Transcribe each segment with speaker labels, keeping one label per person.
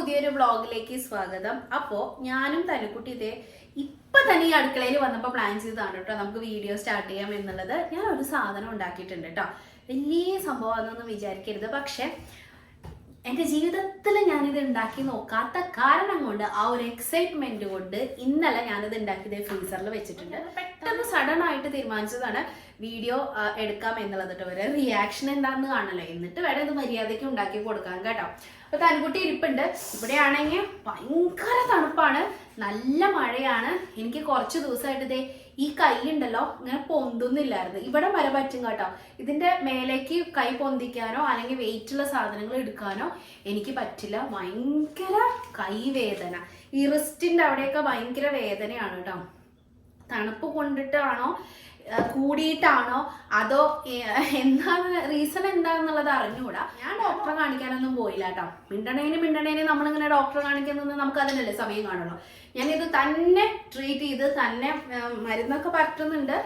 Speaker 1: പുതിയൊരു വ്ളോഗിലേക്ക് സ്വാഗതം. അപ്പോൾ ഞാനും തനുക്കുട്ടി ഇതേ ഇപ്പം തന്നെ ഈ അടുക്കളയിൽ വന്നപ്പോൾ പ്ലാൻ ചെയ്തതാണ് കേട്ടോ നമുക്ക് വീഡിയോ സ്റ്റാർട്ട് ചെയ്യാം എന്നുള്ളത്. ഞാൻ ഒരു സാധനം ഉണ്ടാക്കിയിട്ടുണ്ട് കേട്ടോ. വലിയ സംഭവമാണെന്നൊന്നും വിചാരിക്കരുത്. പക്ഷെ എൻ്റെ ജീവിതത്തിൽ ഞാനിത് ഉണ്ടാക്കി നോക്കാത്ത കാരണം കൊണ്ട് ആ ഒരു എക്സൈറ്റ്മെന്റ് കൊണ്ട് ഇന്നലെ ഞാനിത് ഉണ്ടാക്കിയത് ഫ്രീസറിൽ വെച്ചിട്ടുണ്ട്. പെട്ടെന്ന് സഡൻ ആയിട്ട് തീരുമാനിച്ചതാണ് വീഡിയോ എടുക്കാം എന്നുള്ളത് കേട്ടോ. ഒരു റിയാക്ഷൻ എന്താണെന്ന് കാണല്ലോ, എന്നിട്ട് വേണം ഇത് മര്യാദയ്ക്ക് ഉണ്ടാക്കി കൊടുക്കാൻ കേട്ടോ. അപ്പൊ തൻകുട്ടി ഇരിപ്പുണ്ട്. ഇവിടെയാണെങ്കിൽ ഭയങ്കര തണുപ്പാണ്, നല്ല മഴയാണ്. എനിക്ക് കുറച്ച് ദിവസമായിട്ട് ഇതേ ഈ കൈ ഉണ്ടല്ലോ ഇങ്ങനെ പൊന്തുന്നില്ലായിരുന്നു. ഇവിടെ വരെ പറ്റും കേട്ടോ. ഇതിന്റെ മേലേക്ക് കൈ പൊന്തിക്കാനോ അല്ലെങ്കിൽ വെയിറ്റുള്ള സാധനങ്ങൾ എടുക്കാനോ എനിക്ക് പറ്റില്ല. ഭയങ്കര കൈവേദന, ഈ റിസ്റ്റിന്റെ അവിടെയൊക്കെ ഭയങ്കര വേദനയാണ് കേട്ടോ. തണുപ്പ് കൊണ്ടിട്ടാണോ കൂടിയിട്ടാണോ അതോ എന്താണ് റീസൺ എന്താണെന്നുള്ളത് അറിഞ്ഞുകൂടാ. ഞാൻ ഡോക്ടറെ കാണിക്കാനൊന്നും പോയില്ല കേട്ടോ. മിണ്ടണേന് നമ്മളിങ്ങനെ ഡോക്ടറെ കാണിക്കുന്നത് നമുക്ക് അതിനല്ലേ സമയം കാണുള്ളൂ. ഞാനിത് തന്നെ ട്രീറ്റ് ചെയ്ത് തന്നെ മരുന്നൊക്കെ പറ്റുന്നുണ്ട്.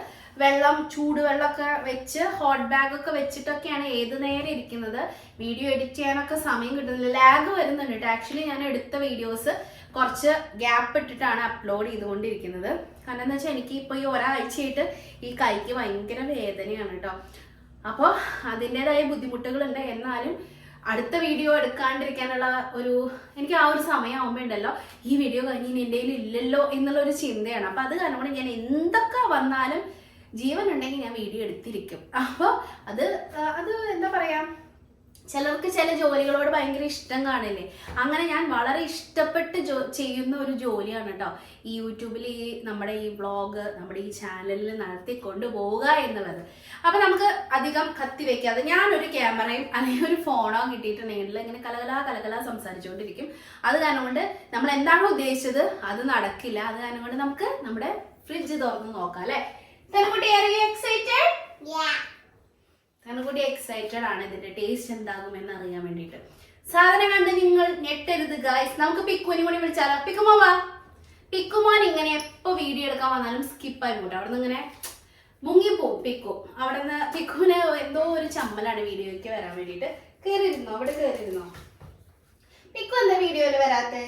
Speaker 1: ചൂടുവെള്ളമൊക്കെ വെച്ച് ഹോട്ട് ബാഗൊക്കെ വെച്ചിട്ടൊക്കെയാണ് ഏത് നേരം ഇരിക്കുന്നത്. വീഡിയോ എഡിറ്റ് ചെയ്യാനൊക്കെ സമയം കിട്ടുന്നില്ല, ലാഗ് വരുന്നുണ്ട് കേട്ടോ. ആക്ച്വലി ഞാൻ എടുത്ത വീഡിയോസ് കുറച്ച് ഗ്യാപ്പ് ഇട്ടിട്ടാണ് അപ്ലോഡ് ചെയ്തുകൊണ്ടിരിക്കുന്നത്. കാരണം എന്താ വെച്ചാൽ എനിക്ക് ഇപ്പോൾ ഈ ഒരാഴ്ചയായിട്ട് ഈ കൈക്ക് ഭയങ്കര വേദനയാണ് കേട്ടോ. അപ്പോൾ അതിൻ്റെതായ ബുദ്ധിമുട്ടുകളുണ്ട്. എന്നാലും അടുത്ത വീഡിയോ എടുക്കാണ്ടിരിക്കാനുള്ള എനിക്ക് ആ ഒരു സമയമാകുമ്പോൾ ഉണ്ടല്ലോ ഈ വീഡിയോ കഴിഞ്ഞ് എൻ്റെ കയ്യിൽ ഇല്ലല്ലോ എന്നുള്ളൊരു ചിന്തയാണ്. അപ്പം അത് കാരണം കൊണ്ട് ഞാൻ എന്തൊക്കെ വന്നാലും ജീവൻ ഉണ്ടെങ്കിൽ ഞാൻ വീഡിയോ എടുത്തിരിക്കും. അപ്പോൾ അത് എന്താ പറയാ, ചിലർക്ക് ചില ജോലികളോട് ഭയങ്കര ഇഷ്ടം കാണില്ലേ. അങ്ങനെ ഞാൻ വളരെ ഇഷ്ടപ്പെട്ട് ചെയ്യുന്ന ഒരു ജോലിയാണ് കേട്ടോ ഈ യൂട്യൂബിൽ നമ്മുടെ ഈ വ്ളോഗ് നമ്മുടെ ഈ ചാനലിൽ നടത്തിക്കൊണ്ട് പോവുക എന്നുള്ളത്. അപ്പൊ നമുക്ക് അധികം കത്തി വെക്കാതെ ഞാനൊരു ക്യാമറയും അല്ലെങ്കിൽ ഒരു ഫോണോ കിട്ടിയിട്ടുണ്ടെങ്കിൽ ഇങ്ങനെ കലകല സംസാരിച്ചുകൊണ്ടിരിക്കും. അത് കാരണം കൊണ്ട് നമ്മൾ എന്താണോ ഉദ്ദേശിച്ചത് അത് നടക്കില്ല. അത് കാരണം കൊണ്ട് നമുക്ക് നമ്മുടെ ഫ്രിഡ്ജ് തുറന്ന് നോക്കാം അല്ലെ. തനുകുട്ടി എക്സൈറ്റഡ്? തനുകുട്ടി എക്സൈറ്റഡ് ആണ് ഇതിന്റെ ടേസ്റ്റ് എന്താകുമെന്ന് അറിയാൻ വേണ്ടിയിട്ട്. സാധനം കണ്ട് നിങ്ങൾ ഞെട്ടരുത് ഗായ്സ്. നമുക്ക് പിക്കുവിനെ കൂടി വിളിച്ചാലോ? പിക്കുമോൻ വാ. പിക്കുമോൻ ഇങ്ങനെ എപ്പോ വീഡിയോ എടുക്കാൻ വന്നാലും സ്കിപ്പായി പോട്ടെ. അവിടെ നിന്ന് ഇങ്ങനെ മുങ്ങിപ്പോവും പിക്കു. അവിടെ നിന്ന് പിക്കുവിന് എന്തോ ഒരു ചമ്മലാണ് വീഡിയോയ്ക്ക് വരാൻ വേണ്ടിയിട്ട്. കേറിയിരുന്നോ? അവിടെ കേറിയിരുന്നോ? പിക്കു എന്താ വീഡിയോയില് വരാത്തെ?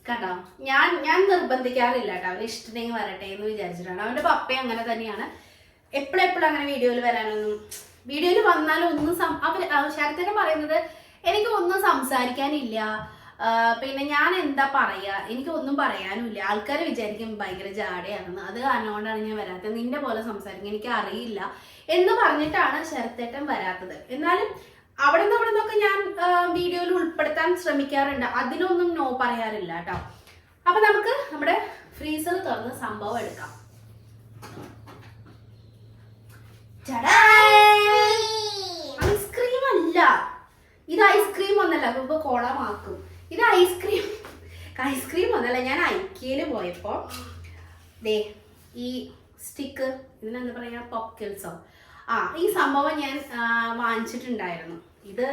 Speaker 1: കേട്ടോ, ഞാൻ നിർബന്ധിക്കാറില്ല കേട്ടോ. അവന് ഇഷ്ടമെങ്കിൽ വരട്ടെ എന്ന് വിചാരിച്ചിട്ടാണ്. അവന്റെ പപ്പയും അങ്ങനെ തന്നെയാണ്. എപ്പോഴെപ്പോഴും അങ്ങനെ വീഡിയോയിൽ വരാനൊന്നും, വീഡിയോയിൽ വന്നാലും ഒന്നും ശരത്തേനെ പറയുന്നത് എനിക്ക് ഒന്നും സംസാരിക്കാനില്ല, പിന്നെ ഞാൻ എന്താ പറയാ, എനിക്ക് ഒന്നും പറയാനുമില്ല, ആൾക്കാർ വിചാരിക്കും ഭയങ്കര ജാടയാണെന്ന്. അത് കാരണം കൊണ്ടാണ് ഞാൻ വരാത്തത്. നിന്റെ പോലെ സംസാരിക്കാൻ എനിക്ക് അറിയില്ല എന്ന് പറഞ്ഞിട്ടാണ് ശരത്തേട്ടൻ വരാത്തത്. എന്നാലും അവിടെ നിന്നൊക്കെ ഞാൻ വീഡിയോയിൽ ഉൾപ്പെടുത്താൻ ശ്രമിക്കാറുണ്ട്. അതിനൊന്നും നോ പറയാറില്ല കേട്ടോ. അപ്പൊ നമുക്ക് നമ്മുടെ ഫ്രീസർ തുറന്ന് സംഭവം എടുക്കാം. ഐസ്ക്രീം അല്ല ഇത്, ഐസ്ക്രീം ഒന്നല്ല. ഇപ്പൊ കോളമാക്കും. ഇത് ഐസ്ക്രീം ഒന്നല്ല. ഞാൻ ഐക്യയില് പോയപ്പോ ദേ ഈ സ്റ്റിക്ക്, ഇതിനെന്താ പറയാ, പോപ്കിൽസോ, ഈ സംഭവം ഞാൻ വാങ്ങിച്ചിട്ടുണ്ടായിരുന്നു. ഇത്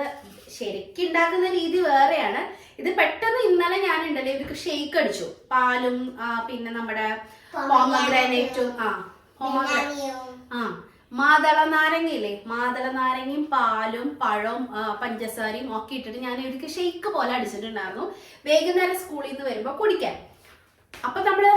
Speaker 1: ശരിക്കും ഉണ്ടാക്കുന്ന രീതി വേറെയാണ്. ഇത് പെട്ടെന്ന് ഇന്നലെ ഞാൻ ഉണ്ടല്ലോ ഇവർക്ക് ഷെയ്ക്ക് അടിച്ചു. പാലും പിന്നെ നമ്മുടെ പോമഗ്രാനേറ്റും മാതള നാരങ്ങയില്ലേ, മാതള നാരങ്ങയും പാലും പഴവും പഞ്ചസാരയും ഒക്കെ ഇട്ടിട്ട് ഞാൻ ഇവർക്ക് ഷെയ്ക്ക് പോലെ അടിച്ചിട്ടുണ്ടായിരുന്നു വൈകുന്നേരം സ്കൂളിൽ നിന്ന് വരുമ്പോൾ കുടിക്കാൻ. അപ്പൊ നമ്മള്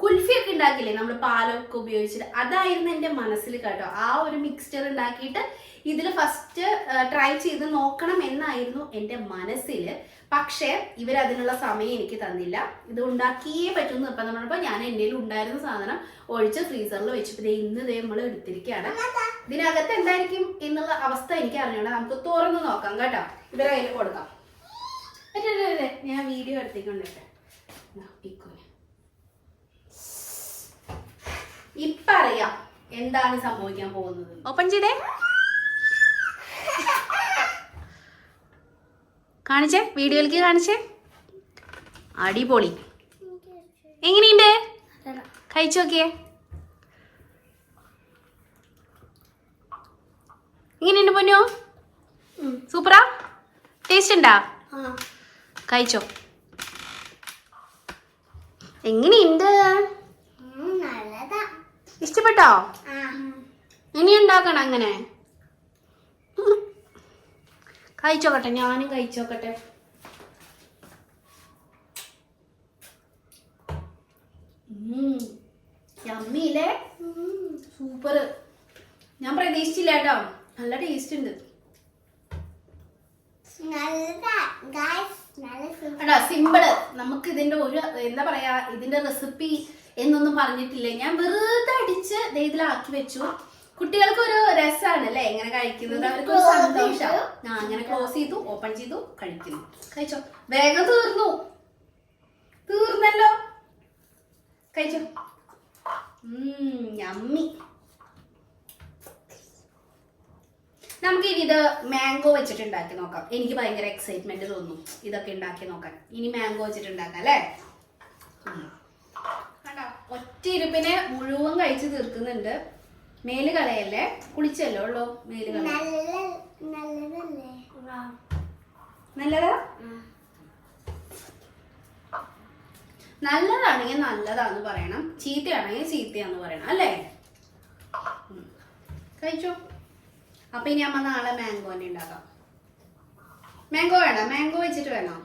Speaker 1: കുൽഫി ഒക്കെ ഉണ്ടാക്കില്ലേ നമ്മൾ പാലൊക്കെ ഉപയോഗിച്ചിട്ട്, അതായിരുന്നു എൻ്റെ മനസ്സിൽ കേട്ടോ. ആ ഒരു മിക്സ്ചർ ഉണ്ടാക്കിയിട്ട് ഇതിൽ ഫസ്റ്റ് ട്രൈ ചെയ്ത് നോക്കണം എന്നായിരുന്നു എൻ്റെ മനസ്സിൽ. പക്ഷേ ഇവരതിനുള്ള സമയം എനിക്ക് തന്നില്ല. ഇത് ഉണ്ടാക്കിയേ പറ്റുമെന്ന് ഇപ്പം നമ്മളപ്പോൾ ഞാൻ എൻ്റെ ഉണ്ടായിരുന്ന സാധനം ഒഴിച്ച് ഫ്രീസറിൽ വെച്ചിട്ട് ഇന്ന് നമ്മൾ എടുത്തിരിക്കുകയാണ്. ഇതിനകത്ത് എന്തായിരിക്കും എന്നുള്ള അവസ്ഥ എനിക്ക് അറിഞ്ഞോളാം. നമുക്ക് തുറന്ന് നോക്കാം കേട്ടോ. ഇവരെ കയ്യിൽ കൊടുക്കാം. ഞാൻ വീഡിയോ എടുത്തിക്കൊണ്ടിട്ടെ ഇപ്പൊ അറിയാം എന്താണ് സംഭവിക്കാൻ പോകുന്നത്. ഓപ്പൺ ചെയ്തേ, കാണിച്ചേ, വീഡിയോയിലേക്ക് കാണിച്ചേ. അടിപൊളി. എങ്ങനെയുണ്ട്? കഴിച്ചു നോക്കിയേ. എങ്ങനെയുണ്ട് പൊന്നോ? സൂപ്പറാ? ടേസ്റ്റ് ഉണ്ടാ? കഴിച്ചോ. എങ്ങനെയുണ്ട്? ഇഷ്ടപ്പെട്ടോ? ഇനി ഉണ്ടാക്കണം അങ്ങനെ. കഴിച്ചോക്കട്ടെ, ഞാനും കഴിച്ചോക്കട്ടെ. ടേസ്റ്റ് ഇല്ല കേട്ടോ, നല്ല ടേസ്റ്റ് ഉണ്ട് കേട്ടോ. സിമ്പിള്. നമുക്ക് ഇതിന്റെ ഒരു എന്താ പറയാ, ഇതിന്റെ റെസിപ്പി എന്നൊന്നും പറഞ്ഞിട്ടില്ല. ഞാൻ വെറുതെ അടിച്ച് ഇതിലാക്കി വെച്ചു. കുട്ടികൾക്ക് ഒരു രസമാണ് അല്ലേ ഇങ്ങനെ കഴിക്കുന്നത്, അവർക്ക് ഒരു സന്തോഷം. ഞാൻ അങ്ങനെ ക്ലോസ് ചെയ്തു, ഓപ്പൺ ചെയ്തു, കഴിക്കുന്നു. കഴിച്ചോ, വേഗം തീർന്നല്ലോ. കഴിച്ചോ. യമ്മി. നമുക്ക് ഇനി ഇത് മാംഗോ വെച്ചിട്ട് ഉണ്ടാക്കി നോക്കാം. എനിക്ക് ഭയങ്കര എക്സൈറ്റ്മെന്റ് തോന്നുന്നു ഇതൊക്കെ ഉണ്ടാക്കി നോക്കാൻ. ഇനി മാംഗോ വെച്ചിട്ട് ഉണ്ടാക്കാം അല്ലേ. കണ്ടോ, ഒറ്റ ഇരുപ്പിനെ മുഴുവൻ കഴിച്ച് തീർക്കുന്നുണ്ട്. മേല് കളയല്ലേ, കുളിച്ചല്ലോ ഉള്ളൂ. മേല് നല്ലതാ. നല്ലതാണെങ്കിൽ നല്ലതാന്ന് പറയണം, ചീത്തയാണെങ്കിൽ ചീത്തയാന്ന് പറയണം അല്ലേ. കഴിച്ചോ. അപ്പൊ ഇനി അമ്മ നാളെ മാംഗോ തന്നെ ഉണ്ടാക്കാം. മാംഗോ വേണം, മാംഗോ വെച്ചിട്ട് വേണം.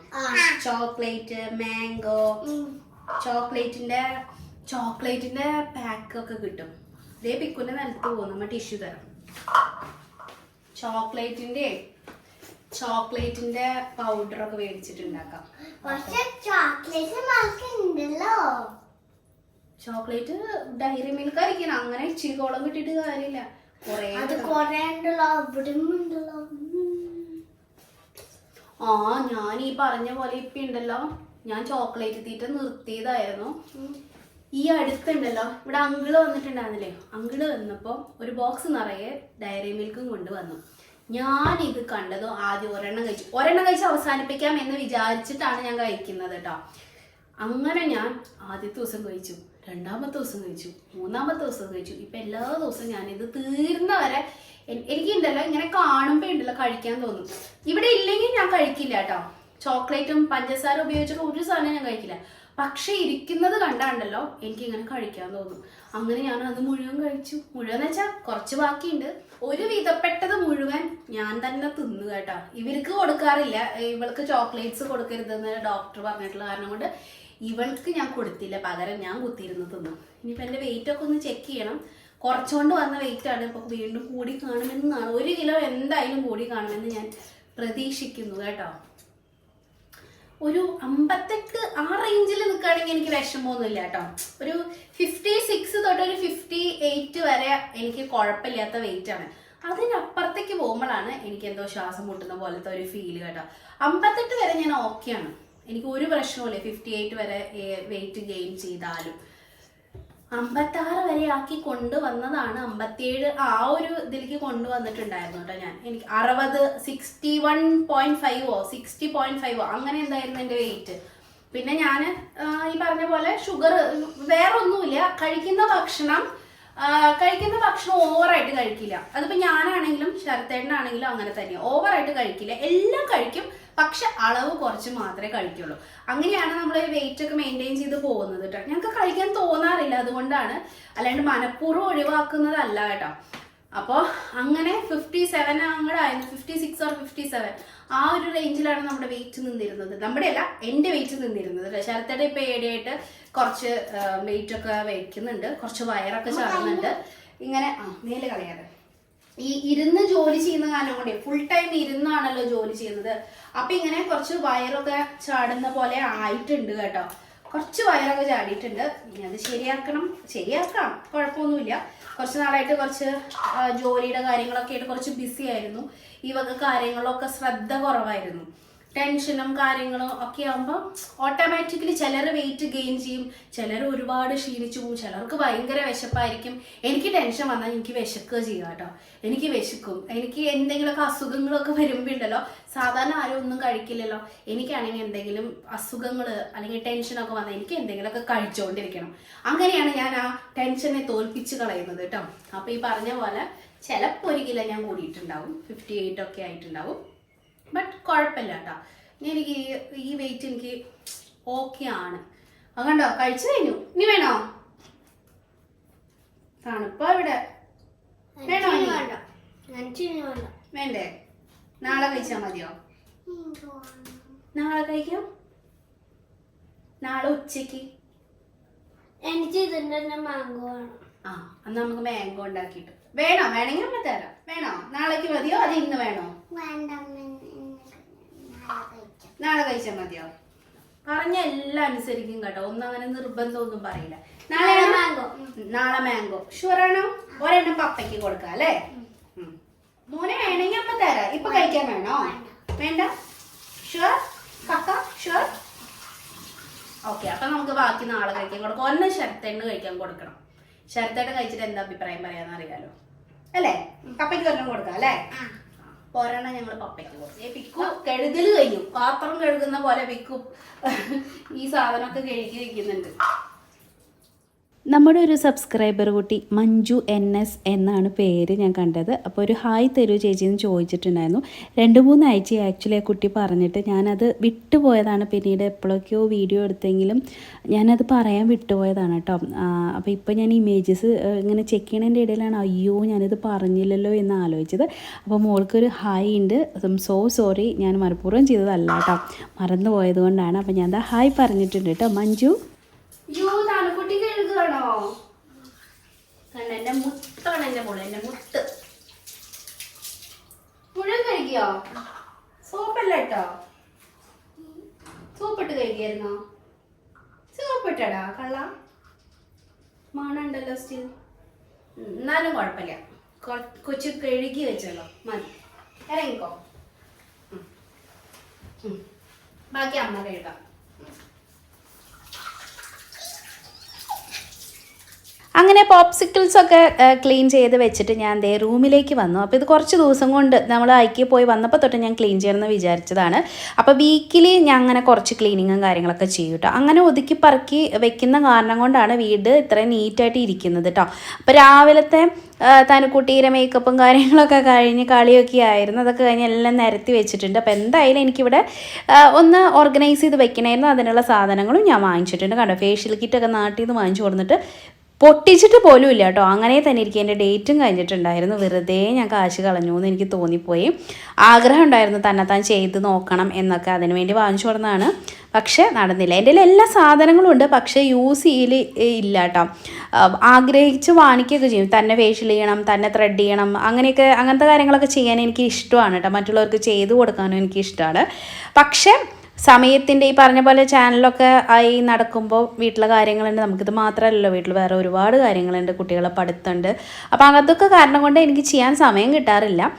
Speaker 1: ചോക്ലേറ്റ്, മാംഗോ, ചോക്ലേറ്റിന്റെ പാക്ക് ഒക്കെ കിട്ടും. ഇതേ പിക്കുന്റെ നിലത്ത് പോകും. നമ്മ ടിഷ്യൂ തരാം. ചോക്ലേറ്റിന്റെ പൗഡർ ഒക്കെ മേടിച്ചിട്ട് ഉണ്ടാക്കാം. ചോക്ലേറ്റ് ഡയറി മിൽക്ക് ആയിരിക്കണം. അങ്ങനെ ഇച്ചിരിക്കോളം കിട്ടിയിട്ട് കാര്യമില്ല. ഞാൻ ഈ പറഞ്ഞ പോലെ ഇപ്പൊ ഉണ്ടല്ലോ, ഞാൻ ചോക്ലേറ്റ് തീറ്റ നിർത്തിയതായിരുന്നു. ഈ അടുത്തുണ്ടല്ലോ ഇവിടെ അങ്കിള് വന്നിട്ടുണ്ടായിരുന്നില്ലേ, അങ്കിള് വന്നപ്പോ ഒരു ബോക്സ് നിറയെ ഡയറി മിൽക്കും കൊണ്ടുവന്നു. ഞാൻ ഇത് കണ്ടതോ ആദ്യം ഒരെണ്ണം കഴിച്ച് അവസാനിപ്പിക്കാം എന്ന് വിചാരിച്ചിട്ടാണ് ഞാൻ കഴിക്കുന്നത് കേട്ടോ. അങ്ങനെ ഞാൻ ആദ്യത്തെ ദിവസം കഴിച്ചു, രണ്ടാമത്തെ ദിവസം കഴിച്ചു, മൂന്നാമത്തെ ദിവസം കഴിച്ചു. ഇപ്പൊ എല്ലാ ദിവസവും ഞാനിത് തീർന്നവരെ എനിക്കുണ്ടല്ലോ ഇങ്ങനെ കാണുമ്പോ ഉണ്ടല്ലോ കഴിക്കാൻ തോന്നും. ഇവിടെ ഇല്ലെങ്കിൽ ഞാൻ കഴിക്കില്ല കേട്ടോ. ചോക്ലേറ്റും പഞ്ചസാര ഉപയോഗിച്ചിട്ട് ഒരു സാധനം ഞാൻ കഴിക്കില്ല. പക്ഷെ ഇരിക്കുന്നത് കണ്ടാണ്ടല്ലോ എനിക്ക് ഇങ്ങനെ കഴിക്കാൻ തോന്നും. അങ്ങനെ ഞാൻ അത് മുഴുവൻ കഴിച്ചു. മുഴുവൻ വെച്ചാൽ കുറച്ച് ബാക്കിയുണ്ട്. ഒരു വിധപ്പെട്ടത് മുഴുവൻ ഞാൻ തന്നെ തിന്നു കേട്ടോ. ഇവർക്ക് കൊടുക്കാറില്ല, ഇവൾക്ക് ചോക്ലേറ്റ്സ് കൊടുക്കരുതെന്ന് ഡോക്ടർ പറഞ്ഞിട്ടുള്ള കാരണം കൊണ്ട് ഇവൾക്ക് ഞാൻ കൊടുത്തില്ല. പകരം ഞാൻ കുത്തിയിരുന്ന് തിന്നു. ഇനിയിപ്പോൾ എൻ്റെ വെയിറ്റ് ഒക്കെ ഒന്ന് ചെക്ക് ചെയ്യണം. കുറച്ചുകൊണ്ട് വന്ന വെയിറ്റ് ആണ്. ഇപ്പൊ വീണ്ടും കൂടി കാണുമെന്നാണ്, 1 കിലോ എന്തായാലും കൂടി കാണുമെന്ന് ഞാൻ പ്രതീക്ഷിക്കുന്നു കേട്ടോ. ഒരു 58 ആ റേഞ്ചിൽ നിൽക്കുകയാണെങ്കിൽ എനിക്ക് വിഷമമൊന്നുമില്ല കേട്ടോ. ഒരു 56 തൊട്ട് ഒരു 58 വരെ എനിക്ക് കുഴപ്പമില്ലാത്ത വെയിറ്റ് ആണ്. അതിനപ്പുറത്തേക്ക് പോകുമ്പോഴാണ് എനിക്ക് എന്തോ ശ്വാസം മുട്ടുന്ന പോലത്തെ ഒരു ഫീല് കേട്ടോ. 58 വരെ ഞാൻ ഓക്കെയാണ്, എനിക്ക് ഒരു പ്രശ്നവുമില്ല. 58 വരെ വെയിറ്റ് ഗെയിൻ ചെയ്താലും 56 വരെ ആക്കി കൊണ്ടുവന്നതാണ്. 57 ആ ഒരു ഇതിലേക്ക് കൊണ്ടുവന്നിട്ടുണ്ടായിരുന്നു കേട്ടോ ഞാൻ. എനിക്ക് 61.5 60.5 അങ്ങനെ എന്തായിരുന്നു എൻ്റെ വെയിറ്റ്. പിന്നെ ഞാൻ ഈ പറഞ്ഞ പോലെ ഷുഗർ വേറെ ഒന്നുമില്ല. കഴിക്കുന്ന ഭക്ഷണം ഓവറായിട്ട് കഴിക്കില്ല. അതിപ്പോ ഞാനാണെങ്കിലും ശരത്തേട്ടനാണെങ്കിലും അങ്ങനെ തന്നെയാണ്. ഓവറായിട്ട് കഴിക്കില്ല, എല്ലാം കഴിക്കും, പക്ഷെ അളവ് കുറച്ച് മാത്രമേ കഴിക്കുള്ളൂ. അങ്ങനെയാണ് നമ്മൾ വെയിറ്റ് ഒക്കെ മെയിൻറ്റെയിൻ ചെയ്ത് പോകുന്നത് കേട്ടോ. ഞങ്ങൾക്ക് കഴിക്കാൻ തോന്നാറില്ല, അതുകൊണ്ടാണ്, അല്ലാണ്ട് മനഃപൂർവ്വം ഒഴിവാക്കുന്നതല്ല കേട്ടോ. അപ്പോൾ അങ്ങനെ 57 അങ്ങോട്ടായിരുന്നു, 56 or 57 ആ ഒരു റേഞ്ചിലാണ് നമ്മുടെ വെയിറ്റ് നിന്നിരുന്നത്. നമ്മുടെ അല്ല, എൻ്റെ വെയിറ്റ് നിന്നിരുന്നത്. ശരത്തേട്ട ഇപ്പൊ ഏടിയായിട്ട് കുറച്ച് വെയിറ്റ് ഒക്കെ വയ്ക്കുന്നുണ്ട്, കുറച്ച് വയറൊക്കെ ചാടുന്നുണ്ട്. ഇങ്ങനെ മേലെ കളയാതെ ഈ ഇരുന്ന് ജോലി ചെയ്യുന്ന കാലം കൊണ്ടേ, ഫുൾ ടൈം ഇരുന്നാണല്ലോ ജോലി ചെയ്യുന്നത്. അപ്പൊ ഇങ്ങനെ കുറച്ച് വയറൊക്കെ ചാടുന്ന പോലെ ആയിട്ടുണ്ട് കേട്ടോ. കുറച്ച് വയറൊക്കെ ചാടിയിട്ടുണ്ട്. ഇനി അത് ശരിയാക്കാം, കുഴപ്പമൊന്നുമില്ല. കുറച്ച് നാളായിട്ട് കുറച്ച് ജോലിയുടെ കാര്യങ്ങളൊക്കെ ആയിട്ട് കുറച്ച് ബിസി ആയിരുന്നു. ഈ വക കാര്യങ്ങളൊക്കെ ശ്രദ്ധ കുറവായിരുന്നു. ടെൻഷനും കാര്യങ്ങളും ഒക്കെ ആകുമ്പോൾ ഓട്ടോമാറ്റിക്കലി ചിലർ വെയിറ്റ് ഗെയിൻ ചെയ്യും, ചിലർ ഒരുപാട് ക്ഷീണിച്ചു പോകും, ചിലർക്ക് ഭയങ്കര വിശപ്പായിരിക്കും. എനിക്ക് ടെൻഷൻ വന്നാൽ എനിക്ക് വിശക്കുക ചെയ്യുക കേട്ടോ. എനിക്ക് വിശക്കും. എനിക്ക് എന്തെങ്കിലുമൊക്കെ അസുഖങ്ങളൊക്കെ വരുമ്പോൾ ഉണ്ടല്ലോ, സാധാരണ ആരും ഒന്നും കഴിക്കില്ലല്ലോ. എനിക്കാണെങ്കിൽ എന്തെങ്കിലും അസുഖങ്ങൾ അല്ലെങ്കിൽ ടെൻഷനൊക്കെ വന്നാൽ എനിക്ക് എന്തെങ്കിലുമൊക്കെ കഴിച്ചുകൊണ്ടിരിക്കണം. അങ്ങനെയാണ് ഞാൻ ആ ടെൻഷനെ തോൽപ്പിച്ച് കളയുന്നത് കേട്ടോ. അപ്പോൾ ഈ പറഞ്ഞ പോലെ ചിലപ്പോൾ 1 കിലോ ഞാൻ കൂടിയിട്ടുണ്ടാവും, 58 ഒക്കെ ആയിട്ടുണ്ടാവും. ബട്ട് കുഴപ്പമില്ല കേട്ടോ. എനിക്ക് ഈ വെയിറ്റ് എനിക്ക് ഓക്കെ ആണ്. അതുകൊണ്ടോ കഴിച്ചു കഴിഞ്ഞു. ഇനി വേണോ? തണുപ്പോ ഇവിടെ? വേണോ? വേണ്ടേ? നാളെ കഴിച്ചാൽ മതിയോ? നാളെ കഴിക്കാം. നാളെ ഉച്ചക്ക്
Speaker 2: എനിക്ക് ഇതിന്റെ മാംഗോ വേണം.
Speaker 1: അന്ന് നമുക്ക് മാംഗോ ഉണ്ടാക്കിയിട്ട് വേണോ? വേണമെങ്കിൽ അമ്മ തരാം. വേണോ? നാളേക്ക് മതിയോ അത് ഇന്ന് വേണോ? നാളെ കഴിച്ചാൽ മതിയോ? പറഞ്ഞ എല്ലാം അനുസരിക്കും കേട്ടോ. ഒന്നും അങ്ങനെ നിർബന്ധം ഒന്നും പറയില്ല. നാളെ മാംഗോ ഷുവറാണോ? ഒരെണ്ണം പപ്പയ്ക്ക് കൊടുക്കാം അല്ലേ? മോനെ വേണമെങ്കിൽ അമ്മ തരാം. ഇപ്പൊ കഴിക്കാൻ വേണോ? വേണ്ട? ഷുവർ കക്ക? ഷുവർ? ഓക്കെ, അപ്പൊ നമുക്ക് ബാക്കി നാളെ കഴിക്കാൻ കൊടുക്കാം. ഒന്ന് ശരത്തേണ് കഴിക്കാൻ കൊടുക്കണം. ശരത്തേട്ട് കഴിച്ചിട്ട് എന്താ അഭിപ്രായം പറയാന്ന് അറിയാലോ അല്ലേ? പപ്പയ്ക്ക് ഒരെണ്ണം കൊടുക്കാം അല്ലേ? ഒരെണ്ണം ഞങ്ങൾ പപ്പയ്ക്ക് കൊടുക്കും. പിക്കു കഴുകല് കഴിഞ്ഞു. പാത്രം കഴുകുന്ന പോലെ പിക്കു ഈ സാധനമൊക്കെ കഴുകി വെക്കുന്നുണ്ട്.
Speaker 2: നമ്മുടെ ഒരു സബ്സ്ക്രൈബർ കുട്ടി മഞ്ജു NS എന്നാണ് പേര് ഞാൻ കണ്ടത്. അപ്പോൾ ഒരു ഹായ് തരൂ ചേച്ചി എന്ന് ചോദിച്ചിട്ടുണ്ടായിരുന്നു. 2-3 ആഴ്ച ആക്ച്വലി ആ കുട്ടി പറഞ്ഞിട്ട് ഞാനത് വിട്ടുപോയതാണ്. പിന്നീട് എപ്പോഴൊക്കെയോ വീഡിയോ എടുത്തെങ്കിലും ഞാനത് പറയാൻ വിട്ടുപോയതാണ് കേട്ടോ. അപ്പോൾ ഇപ്പോൾ ഞാൻ ഇമേജസ് ഇങ്ങനെ ചെക്ക് ചെയ്യണതിൻ്റെ ഇടയിലാണ് അയ്യോ ഞാനിത് പറഞ്ഞില്ലല്ലോ എന്ന് ആലോചിച്ചത്. അപ്പോൾ മോൾക്കൊരു ഹായ് ഉണ്ട്. സോ സോറി, ഞാൻ മനഃപൂർവ്വം ചെയ്തതല്ല കേട്ടോ, മറന്നു പോയത് കൊണ്ടാണ്. അപ്പോൾ ഞാൻ ഹായ് പറഞ്ഞിട്ടുണ്ട് കേട്ടോ മഞ്ജു.
Speaker 1: താലക്കുട്ടി കഴുകുകയാണോ? കണ്ട എന്റെ മുത്താണ് എന്റെ മോള്, എന്റെ മുത്ത് മുഴുവൻ കഴുകിയോ? സോപ്പല്ല കേട്ടോ. സോപ്പിട്ട് കഴുകിയായിരുന്നോ? സോപ്പിട്ടടാ കള്ള മണുണ്ടല്ലോ സ്റ്റിൽ. എന്നാലും കുഴപ്പമില്ല, കൊച്ചു കഴുകി വെച്ചല്ലോ മതി. ഇറങ്ങിക്കോ. ബാക്കി അമ്മ കഴുകാം.
Speaker 2: അങ്ങനെ പോപ്സിക്കിൾസ് ഒക്കെ ക്ലീൻ ചെയ്ത് വെച്ചിട്ട് ഞാൻ ദേ റൂമിലേക്ക് വന്നു. അപ്പോൾ ഇത് കുറച്ച് ദിവസം കൊണ്ട് നമ്മൾ ഐക്യ പോയി വന്നപ്പോൾ തൊട്ട് ഞാൻ ക്ലീൻ ചെയ്യണമെന്ന് വിചാരിച്ചതാണ്. അപ്പോൾ വീക്കിലി ഞാൻ അങ്ങനെ കുറച്ച് ക്ലീനിങ്ങും കാര്യങ്ങളൊക്കെ ചെയ്യും കേട്ടോ. അങ്ങനെ ഒതുക്കി പറക്കി വെക്കുന്ന കാരണം കൊണ്ടാണ് വീട് ഇത്രയും നീറ്റായിട്ട് ഇരിക്കുന്നത് കേട്ടോ. അപ്പോൾ രാവിലത്തെ തനുക്കുട്ടിയുടെ മേക്കപ്പും കാര്യങ്ങളൊക്കെ കഴിഞ്ഞ് കളിയൊക്കെ ആയിരുന്നു. അതൊക്കെ കഴിഞ്ഞ് എല്ലാം നിരത്തി വെച്ചിട്ടുണ്ട്. അപ്പോൾ എന്തായാലും എനിക്കിവിടെ ഒന്ന് ഓർഗനൈസ് ചെയ്ത് വെക്കണമായിരുന്നു. അതിനുള്ള സാധനങ്ങളും ഞാൻ വാങ്ങിച്ചിട്ടുണ്ട്. കണ്ടോ, ഫേഷ്യൽ കിറ്റൊക്കെ നാട്ടിൽ നിന്ന് വാങ്ങിച്ചു കൊടുത്തിട്ട് പൊട്ടിച്ചിട്ട് പോലും ഇല്ല കേട്ടോ. അങ്ങനെ തന്നെ ഇരിക്കും. എൻ്റെ ഡേറ്റും കഴിഞ്ഞിട്ടുണ്ടായിരുന്നു. വെറുതെ ഞാൻ കാശ് കളഞ്ഞു എന്ന് എനിക്ക് തോന്നിപ്പോയി. ആഗ്രഹം ഉണ്ടായിരുന്നു തന്നെത്താൻ ചെയ്ത് നോക്കണം എന്നൊക്കെ, അതിന് വേണ്ടി വാങ്ങിച്ചു കൊടുത്തതാണ്. പക്ഷേ നടന്നില്ല. എൻ്റെ കയ്യിൽ എല്ലാ സാധനങ്ങളും ഉണ്ട്, പക്ഷേ യൂസ് ചെയ്യൽ ഇല്ല കേട്ടോ. ആഗ്രഹിച്ച് വാങ്ങിക്കുകയൊക്കെ ചെയ്യും. തന്നെ ഫേഷ്യൽ ചെയ്യണം, തന്നെ ത്രെഡ് ചെയ്യണം, അങ്ങനത്തെ കാര്യങ്ങളൊക്കെ ചെയ്യാൻ എനിക്ക് ഇഷ്ടമാണ് കേട്ടോ. മറ്റുള്ളവർക്ക് ചെയ്ത് കൊടുക്കാനും എനിക്ക് ഇഷ്ടമാണ്. പക്ഷേ സമയത്തിൻ്റെ ഈ പറഞ്ഞ പോലെ ചാനലൊക്കെ ആയി നടക്കുമ്പോൾ വീട്ടിലെ കാര്യങ്ങളുണ്ട്. നമുക്കിത് മാത്രമല്ലല്ലോ, വീട്ടിൽ വേറെ ഒരുപാട് കാര്യങ്ങളുണ്ട്, കുട്ടികളെ പഠിത്തമുണ്ട്. അപ്പോൾ അതൊക്കെ കാരണം കൊണ്ട് എനിക്ക് ചെയ്യാൻ സമയം കിട്ടാറില്ല.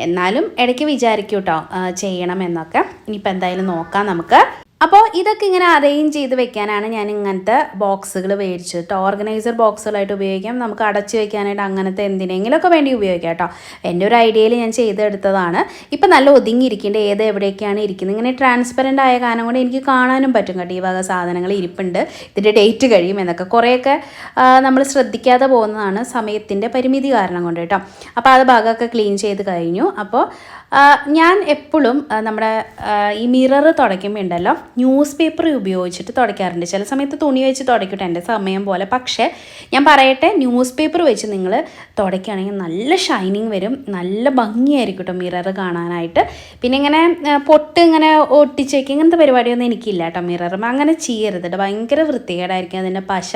Speaker 2: എന്നാലും ഇടയ്ക്ക് വിചാരിക്കും കേട്ടോ ചെയ്യണം എന്നൊക്കെ. ഇനിയിപ്പോൾ എന്തായാലും നോക്കാം നമുക്ക്. അപ്പോൾ ഇതൊക്കെ ഇങ്ങനെ അറേഞ്ച് ചെയ്ത് വെക്കാനാണ് ഞാൻ ഇങ്ങനത്തെ ബോക്സുകൾ മേടിച്ചത്. ഓർഗനൈസർ ബോക്സുകളായിട്ട് ഉപയോഗിക്കാം, നമുക്ക് അടച്ചു വെക്കാനായിട്ട് അങ്ങനത്തെ എന്തിനെങ്കിലുമൊക്കെ വേണ്ടി ഉപയോഗിക്കാം കേട്ടോ. എൻ്റെ ഒരു ഐഡിയയിൽ ഞാൻ ചെയ്തെടുത്തതാണ്. ഇപ്പം നല്ല ഒതുങ്ങിയിരിക്കേണ്ട ഏത് എവിടെയൊക്കെയാണ് ഇരിക്കുന്നത്. ഇങ്ങനെ ട്രാൻസ്പെറൻ്റ് ആയ കാരണം കൊണ്ട് എനിക്ക് കാണാനും പറ്റും കേട്ടോ ഈ വക സാധനങ്ങൾ ഇരിപ്പുണ്ട്, ഇതിൻ്റെ ഡേറ്റ് കഴിയും എന്നൊക്കെ. കുറേയൊക്കെ നമ്മൾ ശ്രദ്ധിക്കാതെ പോകുന്നതാണ് സമയത്തിൻ്റെ പരിമിതി കാരണം കൊണ്ട് കേട്ടോ. അപ്പോൾ അത് ഭാഗമൊക്കെ ക്ലീൻ ചെയ്ത് കഴിഞ്ഞു. അപ്പോൾ ഞാൻ എപ്പോഴും നമ്മുടെ ഈ മിറർ തുടയ്ക്കുമ്പോൾ ഉണ്ടല്ലോ ന്യൂസ് പേപ്പർ ഉപയോഗിച്ചിട്ട് തുടയ്ക്കാറുണ്ട്. ചില സമയത്ത് തുണി വെച്ച് തുടയ്ക്കട്ടെ എൻ്റെ സമയം പോലെ. പക്ഷേ ഞാൻ പറയട്ടെ, ന്യൂസ് പേപ്പർ വെച്ച് നിങ്ങൾ തുടയ്ക്കുകയാണെങ്കിൽ നല്ല ഷൈനിങ് വരും, നല്ല ഭംഗിയായിരിക്കും കേട്ടോ മിറർ കാണാനായിട്ട്. പിന്നെ ഇങ്ങനെ പൊട്ട് ഇങ്ങനെ ഒട്ടിച്ചേക്ക് ഇങ്ങനത്തെ പരിപാടിയൊന്നും എനിക്കില്ല കേട്ടോ. മിറർ അങ്ങനെ ചെയ്യരുത് കേട്ടോ, ഭയങ്കര വൃത്തികേടായിരിക്കും അതിൻ്റെ പശ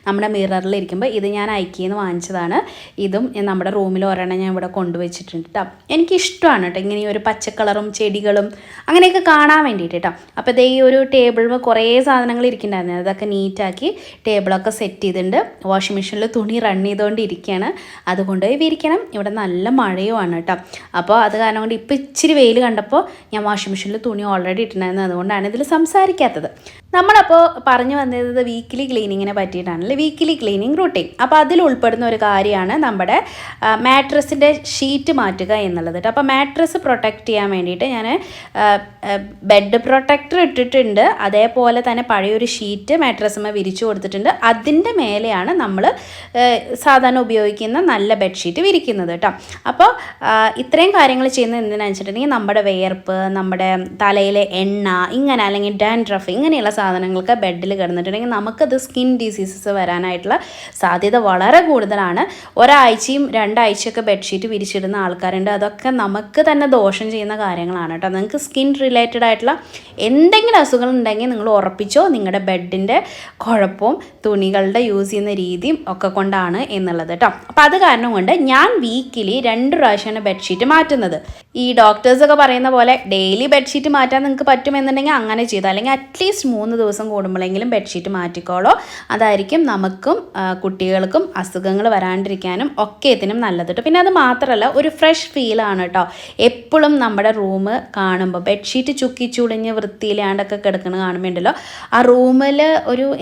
Speaker 2: നമ്മുടെ മിററിലിരിക്കുമ്പോൾ. ഇത് ഞാൻ ഐക്യയിൽ വാങ്ങിച്ചതാണ്. ഇതും നമ്മുടെ റൂമിൽ ഒരെണ്ണം ഞാൻ ഇവിടെ കൊണ്ടുവച്ചിട്ടുണ്ട് കേട്ടോ. എനിക്കിഷ്ടമാണ് ഇങ്ങനെ ഒരു പച്ചക്കളറും ചെടികളും അങ്ങനെയൊക്കെ കാണാൻ വേണ്ടിയിട്ട് കേട്ടോ. അപ്പോൾ ഇതേ ഈ ഒരു ടേബിളിൽ കുറേ സാധനങ്ങൾ ഇരിക്കുന്നുണ്ടായിരുന്നു. അതൊക്കെ നീറ്റാക്കി ടേബിളൊക്കെ സെറ്റ് ചെയ്തിട്ടുണ്ട്. വാഷിംഗ് മെഷീനിൽ തുണി റൺ ചെയ്തുകൊണ്ടിരിക്കുകയാണ്. അതുകൊണ്ട് വിരിക്കണം. ഇവിടെ നല്ല മഴയുമാണ് കേട്ടോ. അപ്പോൾ അത് കാരണം കൊണ്ട് ഇപ്പോൾ ഇച്ചിരി വെയിൽ കണ്ടപ്പോൾ ഞാൻ വാഷിംഗ് മെഷീനിൽ തുണി ഓൾറെഡി ഇട്ടിട്ടുണ്ടായിരുന്നു. അതുകൊണ്ടാണ് ഇതിൽ സംസാരിക്കാത്തത്. നമ്മളപ്പോൾ പറഞ്ഞു വന്നത് വീക്കിലി ക്ലീനിങ്ങിനെ പറ്റിയിട്ടാണല്ലേ, വീക്കിലി ക്ലീനിങ് റൂട്ടീൻ. അപ്പോൾ അതിൽ ഉൾപ്പെടുന്ന ഒരു കാര്യമാണ് നമ്മുടെ മാട്രസിൻ്റെ ഷീറ്റ് മാറ്റുക എന്നുള്ളത് കേട്ടോ. അപ്പോൾ മാട്രസ് പ്രൊട്ടക്റ്റ് ചെയ്യാൻ വേണ്ടിയിട്ട് ഞാൻ ബെഡ് പ്രൊട്ടക്ടർ ഇട്ടിട്ടുണ്ട്. അതേപോലെ തന്നെ പഴയൊരു ഷീറ്റ് മാട്രസുമ്മ വിരിച്ചു കൊടുത്തിട്ടുണ്ട്. അതിൻ്റെ മേലെയാണ് നമ്മൾ സാധാരണ ഉപയോഗിക്കുന്ന നല്ല ബെഡ്ഷീറ്റ് വിരിക്കുന്നത് കേട്ടോ. അപ്പോൾ ഇത്രയും കാര്യങ്ങൾ ചെയ്യുന്നത് എന്തിനാണെന്ന് വെച്ചിട്ടുണ്ടെങ്കിൽ നമ്മുടെ വിയർപ്പ്, നമ്മുടെ തലയിലെ എണ്ണ, ഇങ്ങനെ അല്ലെങ്കിൽ ഡാൻഡ്രഫ് ഇങ്ങനെയുള്ള സാധനങ്ങളൊക്കെ ബെഡിൽ കിടന്നിട്ടുണ്ടെങ്കിൽ നമുക്കത് സ്കിൻ ഡിസീസസ് വരാനായിട്ടുള്ള സാധ്യത വളരെ കൂടുതലാണ്. ഒരാഴ്ചയും 2 ആഴ്ചയൊക്കെ ബെഡ്ഷീറ്റ് വിരിച്ചിടുന്ന ആൾക്കാരുണ്ട്. അതൊക്കെ നമുക്ക് തന്നെ ദോഷം ചെയ്യുന്ന കാര്യങ്ങളാണ് കേട്ടോ. നിങ്ങൾക്ക് സ്കിൻ റിലേറ്റഡ് ആയിട്ടുള്ള എന്തെങ്കിലും അസുഖങ്ങൾ ഉണ്ടെങ്കിൽ നിങ്ങൾ ഉറപ്പിച്ചോ നിങ്ങളുടെ ബെഡിൻ്റെ കുഴപ്പവും തുണികളുടെ യൂസ് ചെയ്യുന്ന രീതിയും ഒക്കെ കൊണ്ടാണ് എന്നുള്ളത് കേട്ടോ. അപ്പോൾ അത് കാരണം കൊണ്ട് ഞാൻ വീക്കിലി 2 പ്രാവശ്യമാണ് ബെഡ്ഷീറ്റ് മാറ്റുന്നത്. ഈ ഡോക്ടേഴ്സൊക്കെ പറയുന്ന പോലെ ഡെയിലി ബെഡ്ഷീറ്റ് മാറ്റാൻ നിങ്ങൾക്ക് പറ്റുമെന്നുണ്ടെങ്കിൽ അങ്ങനെ ചെയ്തു, അല്ലെങ്കിൽ അറ്റ്ലീസ്റ്റ് 3 ദിവസം കൂടുമ്പോഴെങ്കിലും ബെഡ്ഷീറ്റ് മാറ്റിക്കോളോ. അതായിരിക്കും നമുക്കും കുട്ടികൾക്കും അസുഖങ്ങൾ വരാണ്ടിരിക്കാനും ഒക്കെ ഇതിനും നല്ലത് കേട്ടോ. പിന്നെ അത് മാത്രമല്ല ഒരു ഫ്രഷ് ഫീലാണ് കേട്ടോ. എപ്പോഴും നമ്മുടെ റൂം കാണുമ്പോൾ ബെഡ്ഷീറ്റ് ചുക്കി ചുളിഞ്ഞ് വൃത്തിയിലാണ്ടൊക്കെ കിടക്കുന്നത് കാണുമ്പോണ്ടല്ലോ ആ റൂമിൽ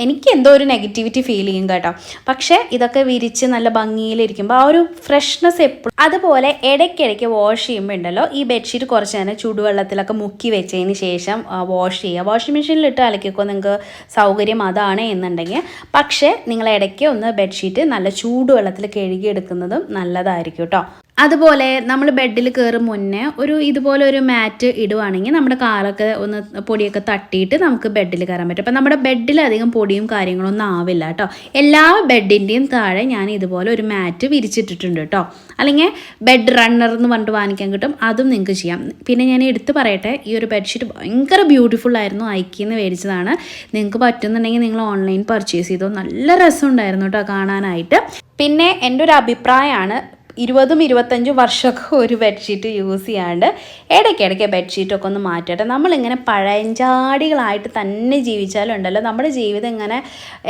Speaker 2: എനിക്ക് എന്തോ ഒരു നെഗറ്റിവിറ്റി ഫീൽ ചെയ്യും കേട്ടോ. പക്ഷേ ഇതൊക്കെ വിരിച്ച് നല്ല ഭംഗിയിലിരിക്കുമ്പോൾ ആ ഒരു ഫ്രഷ്നെസ് എപ്പോഴും. അതുപോലെ ഇടയ്ക്കിടയ്ക്ക് വാഷ് ചെയ്യുമ്പോൾ ഉണ്ടല്ലോ ഈ ബെഡ്ഷീറ്റ് കുറച്ച് നേരം ചൂടുവെള്ളത്തിലൊക്കെ മുക്കി വെച്ചതിന് ശേഷം വാഷ് ചെയ്യുക. വാഷിംഗ് മെഷീനിലിട്ട് അലക്കിക്കോ നിങ്ങൾക്ക് സൗകര്യം അതാണ് എന്നുണ്ടെങ്കിൽ. പക്ഷേ നിങ്ങൾ ഇടയ്ക്ക് ഒന്ന് ബെഡ്ഷീറ്റ് നല്ല ചൂടുവെള്ളത്തിൽ കഴുകിയെടുക്കുന്നതും നല്ലതായിരിക്കും കേട്ടോ. അതുപോലെ നമ്മൾ ബെഡിൽ കയറും മുന്നേ ഇതുപോലെ ഒരു മാറ്റ് ഇടുവാണെങ്കിൽ നമ്മുടെ കാലൊക്കെ ഒന്ന് പൊടിയൊക്കെ തട്ടിയിട്ട് നമുക്ക് ബെഡിൽ കയറാൻ പറ്റും. അപ്പം നമ്മുടെ ബെഡിൽ അധികം പൊടിയും കാര്യങ്ങളൊന്നും ആവില്ല കേട്ടോ. എല്ലാ ബെഡിൻ്റെയും താഴെ ഞാൻ ഇതുപോലെ ഒരു മാറ്റ് വിരിച്ചിട്ടിട്ടുണ്ട് കേട്ടോ. അല്ലെങ്കിൽ ബെഡ് റണ്ണർ എന്ന് പറഞ്ഞിട്ട് വാങ്ങിക്കാൻ കിട്ടും, അതും നിങ്ങൾക്ക് ചെയ്യാം. പിന്നെ ഞാൻ എടുത്ത് പറയട്ടെ, ഈ ഒരു ബെഡ്ഷീറ്റ് ഭയങ്കര ബ്യൂട്ടിഫുൾ ആയിരുന്നു. ഐക്കിന്ന് മേടിച്ചതാണ്. നിങ്ങൾക്ക് പറ്റുന്നുണ്ടെങ്കിൽ നിങ്ങൾ ഓൺലൈൻ പർച്ചേസ് ചെയ്തോ. നല്ല രസമുണ്ടായിരുന്നു കേട്ടോ കാണാനായിട്ട്. പിന്നെ എൻ്റെ ഒരു അഭിപ്രായമാണ് 20-25 വർഷമൊക്കെ ഒരു ബെഡ്ഷീറ്റ് യൂസ് ചെയ്യാണ്ട് ഇടയ്ക്കിടയ്ക്ക് ബെഡ്ഷീറ്റൊക്കെ ഒന്ന് മാറ്റട്ടെ. നമ്മളിങ്ങനെ പഴഞ്ചാടികളായിട്ട് തന്നെ ജീവിച്ചാലുണ്ടല്ലോ നമ്മുടെ ജീവിതം ഇങ്ങനെ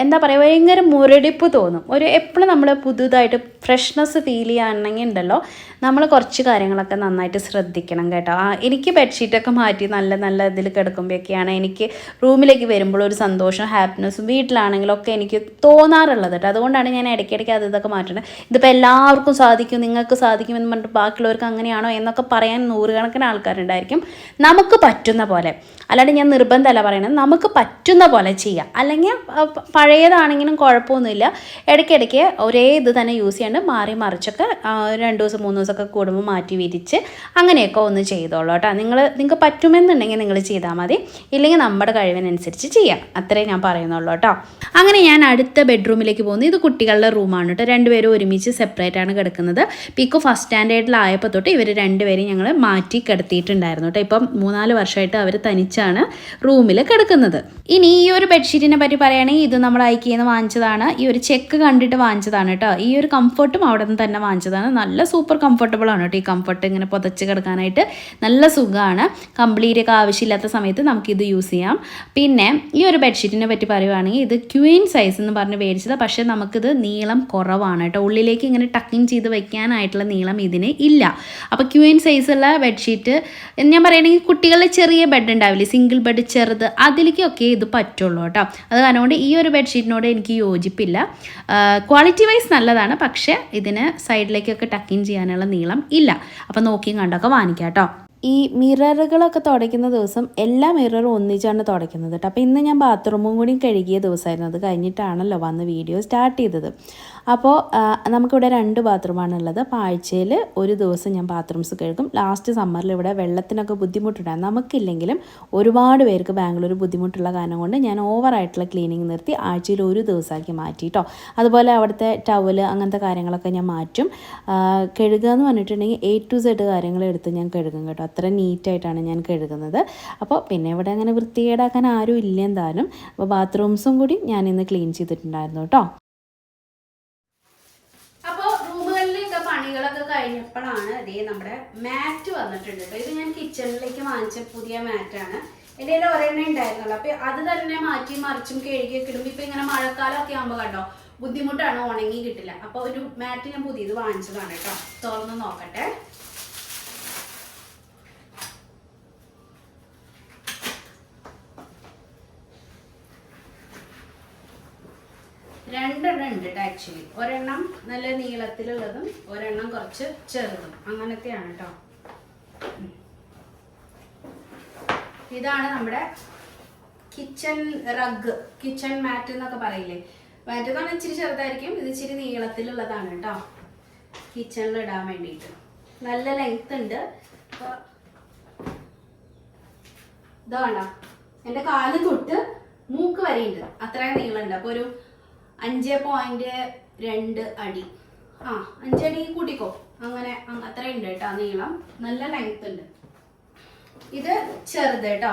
Speaker 2: എന്താ പറയുക ഭയങ്കര മുരടിപ്പ് തോന്നും. എപ്പോഴും നമ്മൾ പുതുതായിട്ട് ഫ്രഷ്നെസ് ഫീൽ ചെയ്യുകയാണെങ്കിൽ ഉണ്ടല്ലോ നമ്മൾ കുറച്ച് കാര്യങ്ങളൊക്കെ നന്നായിട്ട് ശ്രദ്ധിക്കണം കേട്ടോ. എനിക്ക് ബെഡ്ഷീറ്റൊക്കെ മാറ്റി നല്ല നല്ല ഇതിൽ കിടക്കുമ്പോഴൊക്കെയാണ് എനിക്ക് റൂമിലേക്ക് വരുമ്പോൾ ഒരു സന്തോഷം ഹാപ്പിനെസ്സും വീട്ടിലാണെങ്കിലൊക്കെ എനിക്ക് തോന്നാറുള്ളത് കേട്ടോ. അതുകൊണ്ടാണ് ഞാൻ ഇടയ്ക്കിടയ്ക്ക് ഇതൊക്കെ മാറ്റുന്നത്. ഇതിപ്പോൾ എല്ലാവർക്കും സാധിക്കും, നിങ്ങൾക്ക് സാധിക്കുമെന്ന് പറഞ്ഞിട്ട് ബാക്കിയുള്ളവർക്ക് അങ്ങനെയാണോ എന്നൊക്കെ പറയാൻ 100 കണക്കിന് ആൾക്കാരുണ്ടായിരിക്കും. നമുക്ക് പറ്റുന്ന പോലെ, അല്ലാണ്ട് ഞാൻ നിർബന്ധമല്ല പറയുന്നത്, നമുക്ക് പറ്റുന്ന പോലെ ചെയ്യാം. അല്ലെങ്കിൽ പഴയതാണെങ്കിലും കുഴപ്പമൊന്നുമില്ല. ഇടയ്ക്കിടയ്ക്ക് ഒരേ ഇത് തന്നെ യൂസ് ചെയ്യാണ്ട് മാറി മറിച്ചൊക്കെ 2 ദിവസം 3 ദിവസമൊക്കെ കൂടുമ്പോൾ മാറ്റി വിരിച്ച് അങ്ങനെയൊക്കെ ഒന്ന് ചെയ്തോളൂ കേട്ടോ. നിങ്ങൾക്ക് പറ്റുമെന്നുണ്ടെങ്കിൽ നിങ്ങൾ ചെയ്താൽ മതി, ഇല്ലെങ്കിൽ നമ്മുടെ കഴിവിനനുസരിച്ച് ചെയ്യാം. അത്രേ ഞാൻ പറയുന്നുള്ളൂ കേട്ടോ. അങ്ങനെ ഞാൻ അടുത്ത ബെഡ്റൂമിലേക്ക് പോകുന്നു. ഇത് കുട്ടികളുടെ റൂമാണ് കേട്ടോ. 2 പേരും ഒരുമിച്ച് സെപ്പറേറ്റ് ആണ് കിടക്കുന്നത്. പിക്കു ഫസ്റ്റ് സ്റ്റാൻഡേർഡിലായപ്പോൾ തൊട്ട് ഇവർ 2 പേരും ഞങ്ങൾ മാറ്റി കിടത്തിയിട്ടുണ്ടായിരുന്നു കേട്ടോ. ഇപ്പം 3-4 വർഷമായിട്ട് അവർ തനിച്ചാണ് റൂമിൽ കിടക്കുന്നത്. ഇനി ഈ ഒരു ബെഡ്ഷീറ്റിനെ പറ്റി പറയുകയാണെങ്കിൽ ഇത് നമ്മൾ ഐക്കിന്ന് വാങ്ങിച്ചതാണ്. ഈ ഒരു ചെക്ക് കണ്ടിട്ട് വാങ്ങിച്ചതാണ് കേട്ടോ. ഈ ഒരു കംഫർട്ടും അവിടെ നിന്ന് തന്നെ വാങ്ങിച്ചതാണ്. നല്ല സൂപ്പർ കംഫർട്ടബിൾ ആണ് കേട്ടോ. ഈ കംഫർട്ട് ഇങ്ങനെ പുതച്ച് കിടക്കാനായിട്ട് നല്ല സുഖമാണ്. കംപ്ലീറ്റൊക്കെ ആവശ്യമില്ലാത്ത സമയത്ത് നമുക്കിത് യൂസ് ചെയ്യാം. പിന്നെ ഈ ഒരു ബെഡ്ഷീറ്റിനെ പറ്റി പറയുകയാണെങ്കിൽ ഇത് ക്വീൻ സൈസ് എന്ന് പറഞ്ഞ് മേടിച്ചത്. പക്ഷേ നമുക്കിത് നീളം കുറവാണ് കേട്ടോ. ഉള്ളിലേക്ക് ഇങ്ങനെ ടക്കിങ് ചെയ്ത് വയ്ക്കാനായിട്ടുള്ള നീളം ഇതിന് ഇല്ല. അപ്പോൾ ക്വീൻ സൈസുള്ള ബെഡ്ഷീറ്റ് ഞാൻ പറയുകയാണെങ്കിൽ കുട്ടികളുടെ ചെറിയ ബെഡ് ഉണ്ടാവില്ലേ, സിംഗിൾ ബെഡ് ചെറുത്, അതിലേക്കൊക്കെ ഇത് പറ്റുള്ളൂ കേട്ടോ. അത് കാരണം കൊണ്ട് ഈ ഒരു ബെഡ്ഷീറ്റിനോട് എനിക്ക് യോജിപ്പില്ല. ക്വാളിറ്റി വൈസ് നല്ലതാണ്, പക്ഷേ ഇതിന് സൈഡിലേക്കൊക്കെ ടക്കിങ് ചെയ്യാനുള്ള നീളം ഇല്ല. അപ്പോൾ നോക്കിയും കണ്ടൊക്കെ വാങ്ങിക്കാം കേട്ടോ. ഈ മിററുകളൊക്കെ തുടയ്ക്കുന്ന ദിവസം എല്ലാ മിററും ഒന്നിച്ചാണ് തുടയ്ക്കുന്നത് കേട്ടോ. അപ്പോൾ ഇന്ന് ഞാൻ ബാത്റൂമും കൂടി കഴുകിയ ദിവസമായിരുന്നു. അത് കഴിഞ്ഞിട്ടാണല്ലോ വന്ന് വീഡിയോ സ്റ്റാർട്ട് ചെയ്തത്. അപ്പോൾ നമുക്കിവിടെ 2 ബാത്റൂമാണുള്ളത്. അപ്പോൾ ആഴ്ചയിൽ ഒരു ദിവസം ഞാൻ ബാത്റൂംസ് കഴുകും. ലാസ്റ്റ് സമ്മറിൽ ഇവിടെ വെള്ളത്തിനൊക്കെ ബുദ്ധിമുട്ടുണ്ടാകും. നമുക്കില്ലെങ്കിലും ഒരുപാട് പേർക്ക് ബാംഗ്ലൂർ ബുദ്ധിമുട്ടുള്ള കാരണം കൊണ്ട് ഞാൻ ഓവറായിട്ടുള്ള ക്ലീനിങ് നിർത്തി ആഴ്ചയിൽ ഒരു ദിവസമാക്കി മാറ്റി കേട്ടോ. അതുപോലെ അവിടുത്തെ ടവല് അങ്ങനത്തെ കാര്യങ്ങളൊക്കെ ഞാൻ മാറ്റും. കഴുകുക എന്ന് പറഞ്ഞിട്ടുണ്ടെങ്കിൽ A to Z കാര്യങ്ങൾ എടുത്ത് ഞാൻ കഴുകും കേട്ടോ. അത്ര നീറ്റായിട്ടാണ് ഞാൻ കഴുകുന്നത്. അപ്പോൾ പിന്നെ ഇവിടെ അങ്ങനെ വൃത്തികേടാക്കാൻ ആരും ഇല്ല എന്തായാലും. അപ്പോൾ ബാത്റൂംസും കൂടി ഞാൻ ഇന്ന് ക്ലീൻ ചെയ്തിട്ടുണ്ടായിരുന്നു കേട്ടോ.
Speaker 1: അപ്പോൾ റൂമുകളിലൊക്കെ പണികളൊക്കെ കഴിഞ്ഞപ്പോഴാണ് ഇതേ നമ്മുടെ മാറ്റ് വന്നിട്ടുണ്ട് കേട്ടോ. ഇത് ഞാൻ കിച്ചണിലേക്ക് വാങ്ങിച്ച പുതിയ മാറ്റാണ്. എൻ്റെ കയ്യിൽ ഒരെണ്ണം ഉണ്ടായിരുന്നല്ലോ. അപ്പോൾ അത് തന്നെ മാറ്റി മറിച്ചും കഴുകിയൊക്കെ ഇടുമ്പോൾ ഇപ്പം ഇങ്ങനെ മഴക്കാലമൊക്കെ ആകുമ്പോൾ കണ്ടോ ബുദ്ധിമുട്ടാണ്, ഉണങ്ങി കിട്ടില്ല. അപ്പോൾ ഒരു മാറ്റ് ഞാൻ പുതിയത് വാങ്ങിച്ചതാണ് കേട്ടോ. തുറന്ന് നോക്കട്ടെ. രണ്ടെണ്ണം ഉണ്ട് കേട്ടോ. ആക്ച്വലി ഒരെണ്ണം നല്ല നീളത്തിലുള്ളതും ഒരെണ്ണം കുറച്ച് ചെറുതും അങ്ങനത്തെയാണ് കേട്ടോ. ഇതാണ് നമ്മുടെ കിച്ചൺ റഗ്, കിച്ചൺ മാറ്റ് എന്നൊക്കെ പറയില്ലേ. മാറ്റ് എന്ന് പറഞ്ഞാൽ ഇച്ചിരി ചെറുതായിരിക്കും. ഇത് ഇച്ചിരി നീളത്തിലുള്ളതാണ് കേട്ടോ, കിച്ചണിൽ ഇടാൻ വേണ്ടിയിട്ട്. നല്ല ലെങ്ത് ഉണ്ട്. അപ്പോൾ ഇതാ വേണ്ട, എൻ്റെ കാല് തൊട്ട് മൂക്ക് വരെയുണ്ട്, അത്രയും നീളമുണ്ട്. അപ്പോൾ ഒരു 5.2 അടി, 5 അടി കൂട്ടിക്കോ, അങ്ങനെ അത്രയും ഉണ്ട് കേട്ടോ നീളം. നല്ല ലെങ്ത് ഉണ്ട്. ഇത് ചെറുത് കേട്ടോ,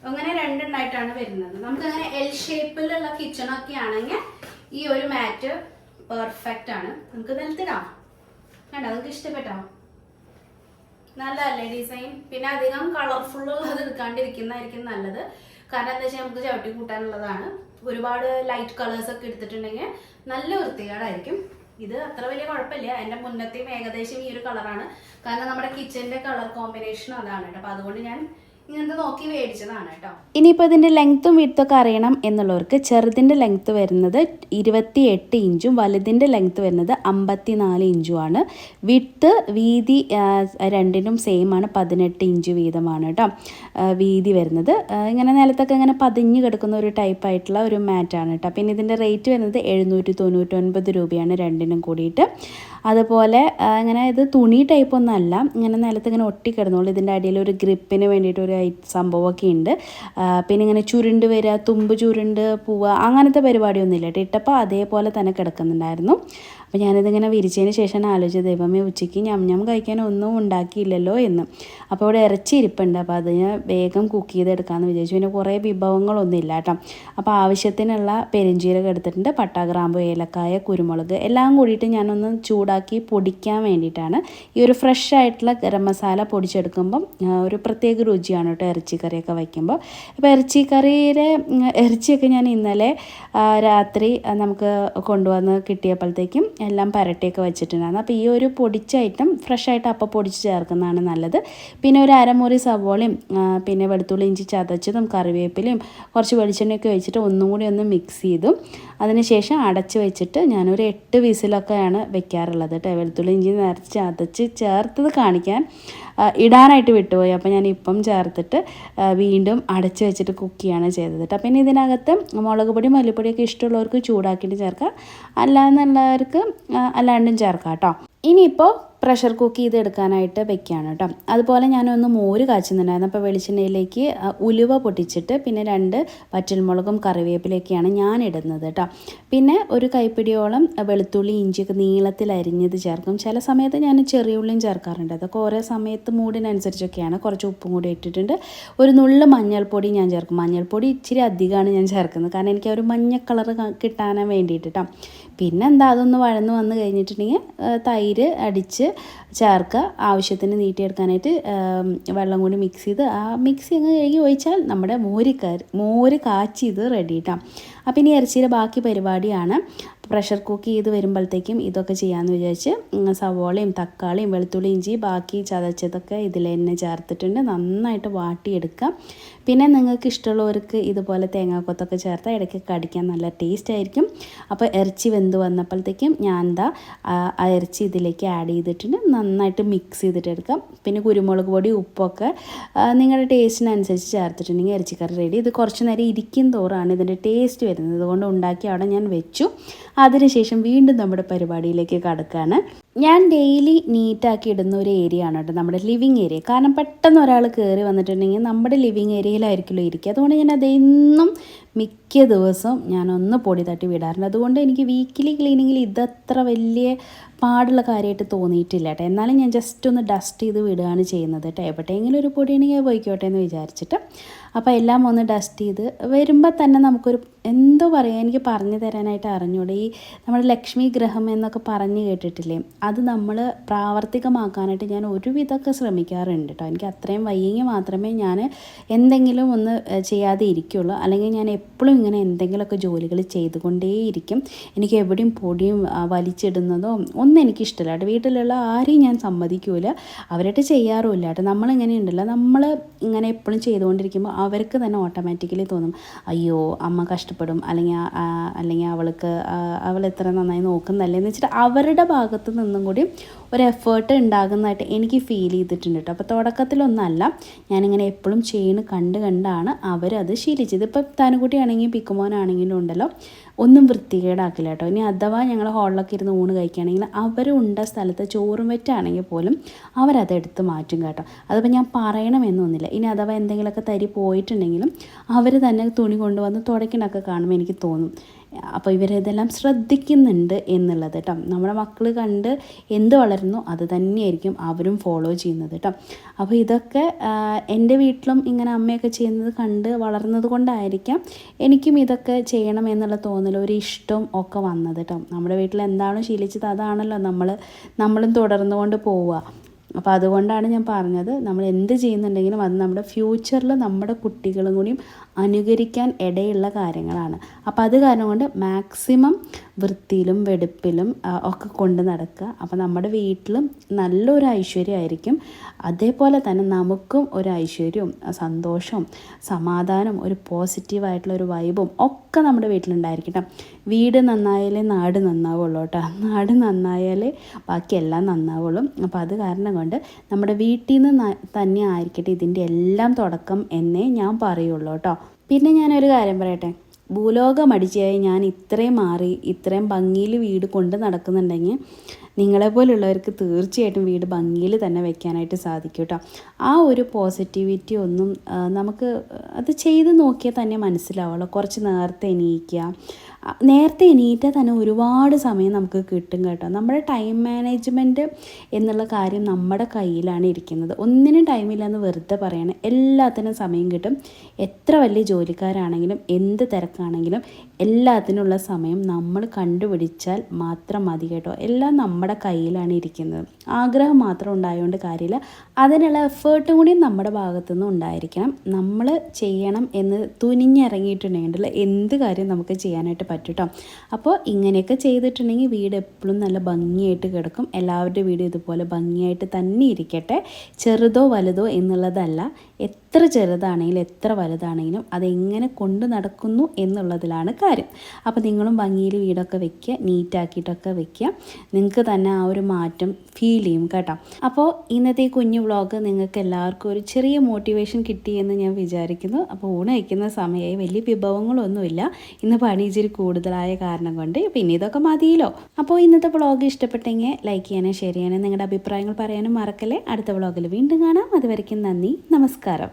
Speaker 1: അങ്ങനെ രണ്ടെണ്ണമായിട്ടാണ് വരുന്നത്. നമുക്കങ്ങനെ എൽ ഷേപ്പിലുള്ള കിച്ചണൊക്കെ ആണെങ്കിൽ ഈ ഒരു മാറ്റ് പെർഫെക്റ്റ് ആണ്. നമുക്ക് നിലത്തിടാം. കണ്ടോ, നിങ്ങൾക്ക് ഇഷ്ടപ്പെട്ടോ? നല്ലതല്ലേ ഡിസൈൻ? പിന്നെ അധികം കളർഫുൾ ഉള്ളത് എടുക്കാണ്ടിരിക്കുന്നതായിരിക്കും നല്ലത്. കാരണം എന്താ വെച്ചാൽ നമുക്ക് ചവിട്ടി കൂട്ടാനുള്ളതാണ്. ഒരുപാട് ലൈറ്റ് കളേഴ്സ് ഒക്കെ എടുത്തിട്ടുണ്ടെങ്കിൽ നല്ല വൃത്തികേടായിരിക്കും. ഇത് അത്ര വലിയ കുഴപ്പമില്ല. എൻ്റെ മുന്നത്തെയും ഏകദേശം ഈ ഒരു കളറാണ്. കാരണം നമ്മുടെ കിച്ചൻ്റെ കളർ കോമ്പിനേഷൻ അതാണ് കേട്ടോ. അപ്പോൾ അതുകൊണ്ട് ഞാൻ ഇങ്ങനത്തെ നോക്കി മേടിച്ചതാണ് കേട്ടോ.
Speaker 2: ഇനിയിപ്പോൾ ഇതിൻ്റെ ലെങ്ത്തും വിഡ്ത്തൊക്കെ അറിയണം എന്നുള്ളവർക്ക് ചെറുതിൻ്റെ ലെങ്ത്ത് വരുന്നത് 28 ഇഞ്ചും വലുതിൻ്റെ ലെങ്ത്ത് വരുന്നത് 54 ഇഞ്ചുമാണ്. വിഡ്ത്ത് വീതി രണ്ടിനും സെയിം ആണ്, 18 ഇഞ്ച് വീതമാണ് കേട്ടോ വീതി വരുന്നത്. ഇങ്ങനെ നിലത്തൊക്കെ ഇങ്ങനെ പതിഞ്ഞ് കിടക്കുന്ന ഒരു ടൈപ്പായിട്ടുള്ള ഒരു മാറ്റാണ് കേട്ടോ. പിന്നെ ഇതിൻ്റെ റേറ്റ് വരുന്നത് 799 രൂപയാണ് രണ്ടിനും കൂടിയിട്ട്. അതുപോലെ ഇങ്ങനെ ഇത് തുണി ടൈപ്പൊന്നും അല്ല, ഇങ്ങനെ നിലത്ത് ഇങ്ങനെ ഒട്ടിക്കിടന്നോളൂ. ഇതിൻ്റെ അടിയിൽ ഒരു ഗ്രിപ്പിന് വേണ്ടിയിട്ട് ഒരു സംഭവമൊക്കെ ഉണ്ട്. പിന്നെ ഇങ്ങനെ ചുരുണ്ട് വരിക, തുമ്പ് ചുരുണ്ട് പോവുക, അങ്ങനത്തെ പരിപാടിയൊന്നും ഇല്ല കേട്ടോ. ഇട്ടപ്പോൾ അതേപോലെ തന്നെ കിടക്കുന്നുണ്ടായിരുന്നു. അപ്പോൾ ഞാനിതിങ്ങനെ വിരിച്ചതിന് ശേഷം ആലോചിച്ചത്, ദൈവമേ ഉച്ചയ്ക്ക് ഞം കഴിക്കാൻ ഒന്നും ഉണ്ടാക്കിയില്ലല്ലോ എന്ന്. അപ്പോൾ ഇവിടെ ഇറച്ചി ഇരിപ്പുണ്ട്. അപ്പോൾ അത് ഞാൻ വേഗം കുക്ക് ചെയ്തെടുക്കാമെന്ന് വിചാരിച്ചു. പിന്നെ കുറേ വിഭവങ്ങളൊന്നും ഇല്ല കേട്ടോ. അപ്പോൾ ആവശ്യത്തിനുള്ള പെരിഞ്ചീരകം എടുത്തിട്ടുണ്ട്, പട്ട, ഗ്രാമ്പു, ഏലക്കായ, കുരുമുളക് എല്ലാം കൂടിയിട്ട് ഞാനൊന്ന് ചൂടാക്കി പൊടിക്കാൻ വേണ്ടിയിട്ടാണ്. ഈ ഒരു ഫ്രഷ് ആയിട്ടുള്ള ഗരം മസാല പൊടിച്ചെടുക്കുമ്പം ഒരു പ്രത്യേക രുചിയാണ് കേട്ടോ ഇറച്ചിക്കറിയൊക്കെ വയ്ക്കുമ്പോൾ. അപ്പോൾ ഇറച്ചിയൊക്കെ ഞാൻ ഇന്നലെ രാത്രി നമുക്ക് കൊണ്ടുവന്ന് കിട്ടിയപ്പോഴത്തേക്കും എല്ലാം പരട്ടിയൊക്കെ വെച്ചിട്ടുണ്ടായിരുന്നു. അപ്പോൾ ഈ ഒരു പൊടിച്ച ഐറ്റം ഫ്രഷ് ആയിട്ട് അപ്പം പൊടിച്ച് ചേർക്കുന്നതാണ് നല്ലത്. പിന്നെ ഒരു അരമുറി സവോളയും പിന്നെ വെളുത്തുള്ളി ഇഞ്ചി ചതച്ചതും കറിവേപ്പിലയും കുറച്ച് വെളിച്ചെണ്ണയൊക്കെ വെച്ചിട്ട് ഒന്നും കൂടി ഒന്ന് മിക്സ് ചെയ്തു. അതിനുശേഷം അടച്ച് വെച്ചിട്ട് ഞാനൊരു 8 വിസിലൊക്കെയാണ് വെക്കാറുള്ളത് കേട്ടോ. വെളുത്തുള്ളി ഇഞ്ചി നിറച്ച് ചതച്ച് ചേർത്തത് കാണിക്കാൻ ഇടാനായിട്ട് വിട്ടുപോയി. അപ്പോൾ ഞാൻ ഇപ്പം ചേർത്തിട്ട് വീണ്ടും അടച്ച് വെച്ചിട്ട് കുക്ക് ചെയ്യാണ് ചെയ്തത് കേട്ടോ. പിന്നെ ഇതിനകത്ത് മുളക് പൊടി മല്ലിപ്പൊടിയൊക്കെ ഇഷ്ടമുള്ളവർക്ക് ചൂടാക്കിയിട്ട് ചേർക്കാം, അല്ലാന്നുള്ളവർക്ക് അല്ലാണ്ടും ചേർക്കാം കേട്ടോ. ഇനിയിപ്പോൾ പ്രഷർ കുക്ക് ചെയ്ത് എടുക്കാനായിട്ട് വെക്കുകയാണ് കേട്ടോ. അതുപോലെ ഞാനൊന്ന് മോര് കാച്ചുന്നുണ്ടായിരുന്നു. അപ്പോൾ വെളിച്ചെണ്ണയിലേക്ക് ഉലുവ പൊട്ടിച്ചിട്ട് പിന്നെ 2 വറ്റൽമുളകും കറിവേപ്പിലൊക്കെയാണ് ഞാൻ ഇടുന്നത് കേട്ടോ. പിന്നെ ഒരു കൈപ്പിടിയോളം വെളുത്തുള്ളി ഇഞ്ചിയൊക്കെ നീളത്തിൽ അരിഞ്ഞത് ചേർക്കും. ചില സമയത്ത് ഞാൻ ചെറിയ ഉള്ളിയും ചേർക്കാറുണ്ട്. അതൊക്കെ ഓരോ സമയത്ത് മൂഡിനനുസരിച്ചൊക്കെയാണ്. കുറച്ച് ഉപ്പും കൂടി ഇട്ടിട്ടുണ്ട്. ഒരു നുള്ളു മഞ്ഞൾപ്പൊടി ഞാൻ ചേർക്കും. മഞ്ഞൾപ്പൊടി ഇച്ചിരി അധികമാണ് ഞാൻ ചേർക്കുന്നത്, കാരണം എനിക്ക് ഒരു മഞ്ഞ കളർ കിട്ടാൻ വേണ്ടിയിട്ട് കേട്ടോ. പിന്നെ എന്താ, അതൊന്ന് വഴന്ന് വന്ന് കഴിഞ്ഞിട്ടുണ്ടെങ്കിൽ തൈര് അടിച്ച് ചേർക്കുക. ആവശ്യത്തിന് നീട്ടിയെടുക്കാനായിട്ട് വെള്ളം കൂടി മിക്സ് ചെയ്ത് ആ മിക്സി അങ്ങ് കഴുകി ഒഴിച്ചാൽ നമ്മുടെ മോര് കാച്ചി ഇത് റെഡി കേട്ടോ. അപ്പം ഇനി ഇറച്ചിയുടെ ബാക്കി പരിപാടിയാണ്. പ്രഷർ കുക്ക് ചെയ്ത് വരുമ്പോഴത്തേക്കും ഇതൊക്കെ ചെയ്യാമെന്ന് വിചാരിച്ച് സവോളയും തക്കാളിയും വെളുത്തുള്ളി ഇഞ്ചി ബാക്കി ചതച്ചതൊക്കെ ഇതിൽ തന്നെ ചേർത്തിട്ടുണ്ട്. നന്നായിട്ട് വാട്ടിയെടുക്കാം. പിന്നെ നിങ്ങൾക്ക് ഇഷ്ടമുള്ളവർക്ക് ഇതുപോലെ തേങ്ങാക്കൊത്തൊക്കെ ചേർത്താൽ ഇടയ്ക്ക് കടിക്കാൻ നല്ല ടേസ്റ്റ് ആയിരിക്കും. അപ്പോൾ ഇറച്ചി വെന്ത് വന്നപ്പോഴത്തേക്കും ഞാൻ ആ ഇറച്ചി ഇതിലേക്ക് ആഡ് ചെയ്തിട്ടുണ്ട്. നന്നായിട്ട് മിക്സ് ചെയ്തിട്ട് എടുക്കാം. പിന്നെ കുരുമുളക് പൊടി ഉപ്പൊക്കെ നിങ്ങളുടെ ടേസ്റ്റിനനുസരിച്ച് ചേർത്തിട്ടുണ്ടെങ്കിൽ ഇറച്ചിക്കറി റെഡി. ഇത് കുറച്ച് നേരം ഇരിക്കും തോറാണ് ഇതിൻ്റെ ടേസ്റ്റ് വരുന്നത്. അതുകൊണ്ട് ഉണ്ടാക്കി അവിടെ ഞാൻ വെച്ചു. അതിനുശേഷം വീണ്ടും നമ്മുടെ പരിപാടിയിലേക്ക് കടക്കുകയാണ്. ഞാൻ ഡെയിലി നീറ്റാക്കി ഇടുന്ന ഒരു ഏരിയ ആണ് കേട്ടോ നമ്മുടെ ലിവിങ് ഏരിയ. കാരണം പെട്ടെന്ന് ഒരാൾ കയറി വന്നിട്ടുണ്ടെങ്കിൽ നമ്മുടെ ലിവിങ് ഏരിയയിലായിരിക്കുമല്ലോ ഇരിക്കുക. അതുകൊണ്ട് ഞാൻ അതെന്നും മിക്ക ദിവസവും ഞാനൊന്ന് പൊടി തട്ടി വിടാറുണ്ട്. അതുകൊണ്ട് എനിക്ക് വീക്കിലി ക്ലീനിങ്ങിൽ ഇതത്ര വലിയ പാടുള്ള കാര്യമായിട്ട് തോന്നിയിട്ടില്ല കേട്ടോ. എന്നാലും ഞാൻ ജസ്റ്റ് ഒന്ന് ഡസ്റ്റ് ചെയ്ത് വിടുകയാണ് ചെയ്യുന്നത് കേട്ടോ. എവിടെയെങ്കിലും ഒരു പൊടിയാണെങ്കിൽ പോയിക്കോട്ടെ എന്ന് വിചാരിച്ചിട്ട്. അപ്പോൾ എല്ലാം ഒന്ന് ഡസ്റ്റ് ചെയ്ത് വരുമ്പോൾ തന്നെ നമുക്കൊരു എന്തോ പറയുക, എനിക്ക് പറഞ്ഞു തരാനായിട്ട് അറിഞ്ഞൂടെ. ഈ നമ്മുടെ ലക്ഷ്മി ഗ്രഹം എന്നൊക്കെ പറഞ്ഞ് കേട്ടിട്ടില്ലേ, അത് നമ്മൾ പ്രാവർത്തികമാക്കാനായിട്ട് ഞാൻ ഒരുവിധമൊക്കെ ശ്രമിക്കാറുണ്ട് കേട്ടോ. എനിക്ക് അത്രയും വയ്യെങ്കിൽ മാത്രമേ ഞാൻ എന്തെങ്കിലും ഒന്ന് ചെയ്യാതെ ഇരിക്കുള്ളൂ. അല്ലെങ്കിൽ ഞാൻ എപ്പോഴും ഇങ്ങനെ എന്തെങ്കിലുമൊക്കെ ജോലികൾ ചെയ്തുകൊണ്ടേയിരിക്കും. എനിക്ക് എവിടെയും പൊടിയും വലിച്ചിടുന്നതോ ഒന്നും എനിക്കിഷ്ടമില്ല കേട്ടോ. വീട്ടിലുള്ള ആരെയും ഞാൻ സമ്മതിക്കില്ല, അവരായിട്ട് ചെയ്യാറുമില്ല കേട്ടോ. നമ്മളിങ്ങനെ ഉണ്ടല്ലോ, നമ്മൾ ഇങ്ങനെ എപ്പോഴും ചെയ്തുകൊണ്ടിരിക്കുമ്പോൾ അവർക്ക് തന്നെ ഓട്ടോമാറ്റിക്കലി തോന്നും, അയ്യോ അമ്മ കഷ്ടപ്പെടും, അല്ലെങ്കിൽ അവൾ എത്ര നന്നായി നോക്കുന്നല്ലേ എന്ന് വെച്ചിട്ട് അവരുടെ ഭാഗത്ത് നിന്നും കൂടി ഒരു എഫേർട്ട് ഉണ്ടാകുന്നതായിട്ട് എനിക്ക് ഫീൽ ചെയ്തിട്ടുണ്ട് കേട്ടോ. അപ്പോൾ തുടക്കത്തിലൊന്നല്ല, ഞാനിങ്ങനെ എപ്പോഴും ചെയ്യുന്ന കണ്ടാണ് അവരത് ശീലിച്ചത്. ഇപ്പോൾ താനുകുട്ടിയാണെങ്കിലും പിക്കുമോനാണെങ്കിലും ഉണ്ടല്ലോ ഒന്നും വൃത്തികേടാക്കില്ല കേട്ടോ. ഇനി അഥവാ ഞങ്ങൾ ഹോളിലൊക്കെ ഇരുന്ന് ഊണ് കഴിക്കുകയാണെങ്കിൽ അവരുണ്ട സ്ഥലത്ത് ചോറും വെറ്റാണെങ്കിൽ പോലും അവരത് എടുത്ത് മാറ്റും കേട്ടോ. അതിപ്പോൾ ഞാൻ പറയണമെന്നൊന്നുമില്ല. ഇനി അഥവാ എന്തെങ്കിലുമൊക്കെ തരി പോയിട്ടുണ്ടെങ്കിലും അവർ തന്നെ തുണി കൊണ്ടുവന്ന് തുടയ്ക്കണൊക്കെ കാണുമ്പോൾ എനിക്ക് തോന്നും അപ്പോൾ ഇവരിതെല്ലാം ശ്രദ്ധിക്കുന്നുണ്ട് എന്നുള്ളത് കേട്ടോ. നമ്മുടെ മക്കൾ കണ്ട് എന്ത് വളരുന്നു അത് തന്നെയായിരിക്കും അവരും ഫോളോ ചെയ്യുന്നത് കേട്ടോ. അപ്പോൾ ഇതൊക്കെ എൻ്റെ വീട്ടിലും ഇങ്ങനെ അമ്മയൊക്കെ ചെയ്യുന്നത് കണ്ട് വളർന്നത് കൊണ്ടായിരിക്കാം എനിക്കും ഇതൊക്കെ ചെയ്യണം എന്നുള്ള തോന്നൽ, ഒരു ഇഷ്ടവും ഒക്കെ വന്നത് കേട്ടോ. നമ്മുടെ വീട്ടിൽ എന്താണോ ശീലിച്ചത് അതാണല്ലോ നമ്മളും തുടർന്നുകൊണ്ട് പോവുക. അപ്പോൾ അതുകൊണ്ടാണ് ഞാൻ പറഞ്ഞത്, നമ്മൾ എന്ത് ചെയ്യുന്നുണ്ടെങ്കിലും അത് നമ്മുടെ ഫ്യൂച്ചറിൽ നമ്മുടെ കുട്ടികളും കൂടിയും അനുകരിക്കാൻ ഇടയുള്ള കാര്യങ്ങളാണ്. അപ്പോൾ അത് കാരണം കൊണ്ട് മാക്സിമം വൃത്തിയിലും വെടുപ്പിലും ഒക്കെ കൊണ്ട് നടക്കുക. അപ്പോൾ നമ്മുടെ വീട്ടിലും നല്ലൊരു ഐശ്വര്യമായിരിക്കും. അതേപോലെ തന്നെ നമുക്കും ഒരു ഐശ്വര്യവും സന്തോഷവും സമാധാനവും ഒരു പോസിറ്റീവായിട്ടുള്ളൊരു വൈബും ഒക്കെ നമ്മുടെ വീട്ടിലുണ്ടായിരിക്കട്ടെ. വീട് നന്നായാലേ നാട് നന്നാവുള്ളൂ കേട്ടോ. നാട് നന്നായാലേ ബാക്കിയെല്ലാം നന്നാവുള്ളൂ. അപ്പോൾ അത് കാരണം കൊണ്ട് നമ്മുടെ വീട്ടിൽ നിന്ന് തന്നെ ആയിരിക്കട്ടെ ഇതിൻ്റെ എല്ലാം തുടക്കം എന്നേ ഞാൻ പറയുള്ളൂ കേട്ടോ. പിന്നെ ഞാനൊരു കാര്യം പറയട്ടെ, ഭൂലോകമടിച്ചായി ഞാൻ ഇത്രയും മാറി ഇത്രയും ഭംഗിയിൽ വീട് കൊണ്ട് നടക്കുന്നുണ്ടെങ്കിൽ നിങ്ങളെപ്പോലുള്ളവർക്ക് തീർച്ചയായിട്ടും വീട് ഭംഗിയിൽ തന്നെ വെക്കാനായിട്ട് സാധിക്കും കേട്ടോ. ആ ഒരു പോസിറ്റിവിറ്റി ഒന്നും നമുക്ക് അത് ചെയ്ത് നോക്കിയാൽ തന്നെ മനസ്സിലാവുള്ളൂ. കുറച്ച് നേരത്തെ എണീറ്റാൽ തന്നെ ഒരുപാട് സമയം നമുക്ക് കിട്ടും കേട്ടോ. നമ്മുടെ ടൈം മാനേജ്മെൻറ്റ് എന്നുള്ള കാര്യം നമ്മുടെ കയ്യിലാണ് ഇരിക്കുന്നത്. ഒന്നിനും ടൈമില്ലെന്ന് വെറുതെ പറയണം, എല്ലാത്തിനും സമയം കിട്ടും. എത്ര വലിയ ജോലിക്കാരാണെങ്കിലും എന്ത് തിരക്കാണെങ്കിലും എല്ലാത്തിനുള്ള സമയം നമ്മൾ കണ്ടുപിടിച്ചാൽ മാത്രം മതി കേട്ടോ. എല്ലാം നമ്മുടെ കയ്യിലാണ് ഇരിക്കുന്നത്. ആഗ്രഹം മാത്രം ഉണ്ടായതുകൊണ്ട് കാര്യമില്ല, അതിനുള്ള എഫേർട്ടും കൂടി നമ്മുടെ ഭാഗത്തുനിന്ന് ഉണ്ടായിരിക്കണം. നമ്മൾ ചെയ്യണം എന്ന് തുനിഞ്ഞിറങ്ങിയിട്ടുണ്ടെങ്കിൽ എന്ത് കാര്യം നമുക്ക് ചെയ്യാനായിട്ട് പറ്റും കേട്ടോ. അപ്പോൾ ഇങ്ങനെയൊക്കെ ചെയ്തിട്ടുണ്ടെങ്കിൽ വീട് എപ്പോഴും നല്ല ഭംഗിയായിട്ട് കിടക്കും. എല്ലാവരുടെ വീടും ഇതുപോലെ ഭംഗിയായിട്ട് തന്നെ ഇരിക്കട്ടെ. ചെറുതോ വലുതോ എന്നുള്ളതല്ല, എത്ര ചെറുതാണെങ്കിലും എത്ര വലുതാണെങ്കിലും അതെങ്ങനെ കൊണ്ട് നടക്കുന്നു എന്നുള്ളതിലാണ് കാര്യം. അപ്പോൾ നിങ്ങളും ഭംഗിയിൽ വീടൊക്കെ വെക്കുക, നീറ്റാക്കിയിട്ടൊക്കെ വെക്കുക. നിങ്ങൾക്ക് തന്നെ ആ ഒരു മാറ്റം ഫീൽ ചെയ്യും കേട്ടോ. അപ്പോൾ ഇന്നത്തെ ഈ കുഞ്ഞു വ്ളോഗ് നിങ്ങൾക്ക് എല്ലാവർക്കും ഒരു ചെറിയ മോട്ടിവേഷൻ കിട്ടിയെന്ന് ഞാൻ വിചാരിക്കുന്നു. അപ്പോൾ ഊണ് കഴിക്കുന്ന സമയമായി, വലിയ വിഭവങ്ങളൊന്നുമില്ല, ഇന്ന് പണി ഇച്ചിരി കൂടുതലായ കാരണം കൊണ്ട്. പിന്നെ ഇതൊക്കെ മതിയല്ലോ. അപ്പോൾ ഇന്നത്തെ വ്ളോഗ് ഇഷ്ടപ്പെട്ടെങ്കിൽ ലൈക്ക് ചെയ്യാനും ഷെയർ ചെയ്യാനും നിങ്ങളുടെ അഭിപ്രായങ്ങൾ പറയാനും മറക്കല്ലേ. അടുത്ത വ്ളോഗിൽ വീണ്ടും കാണാം. അതുവരയ്ക്കും നന്ദി, നമസ്കാരം.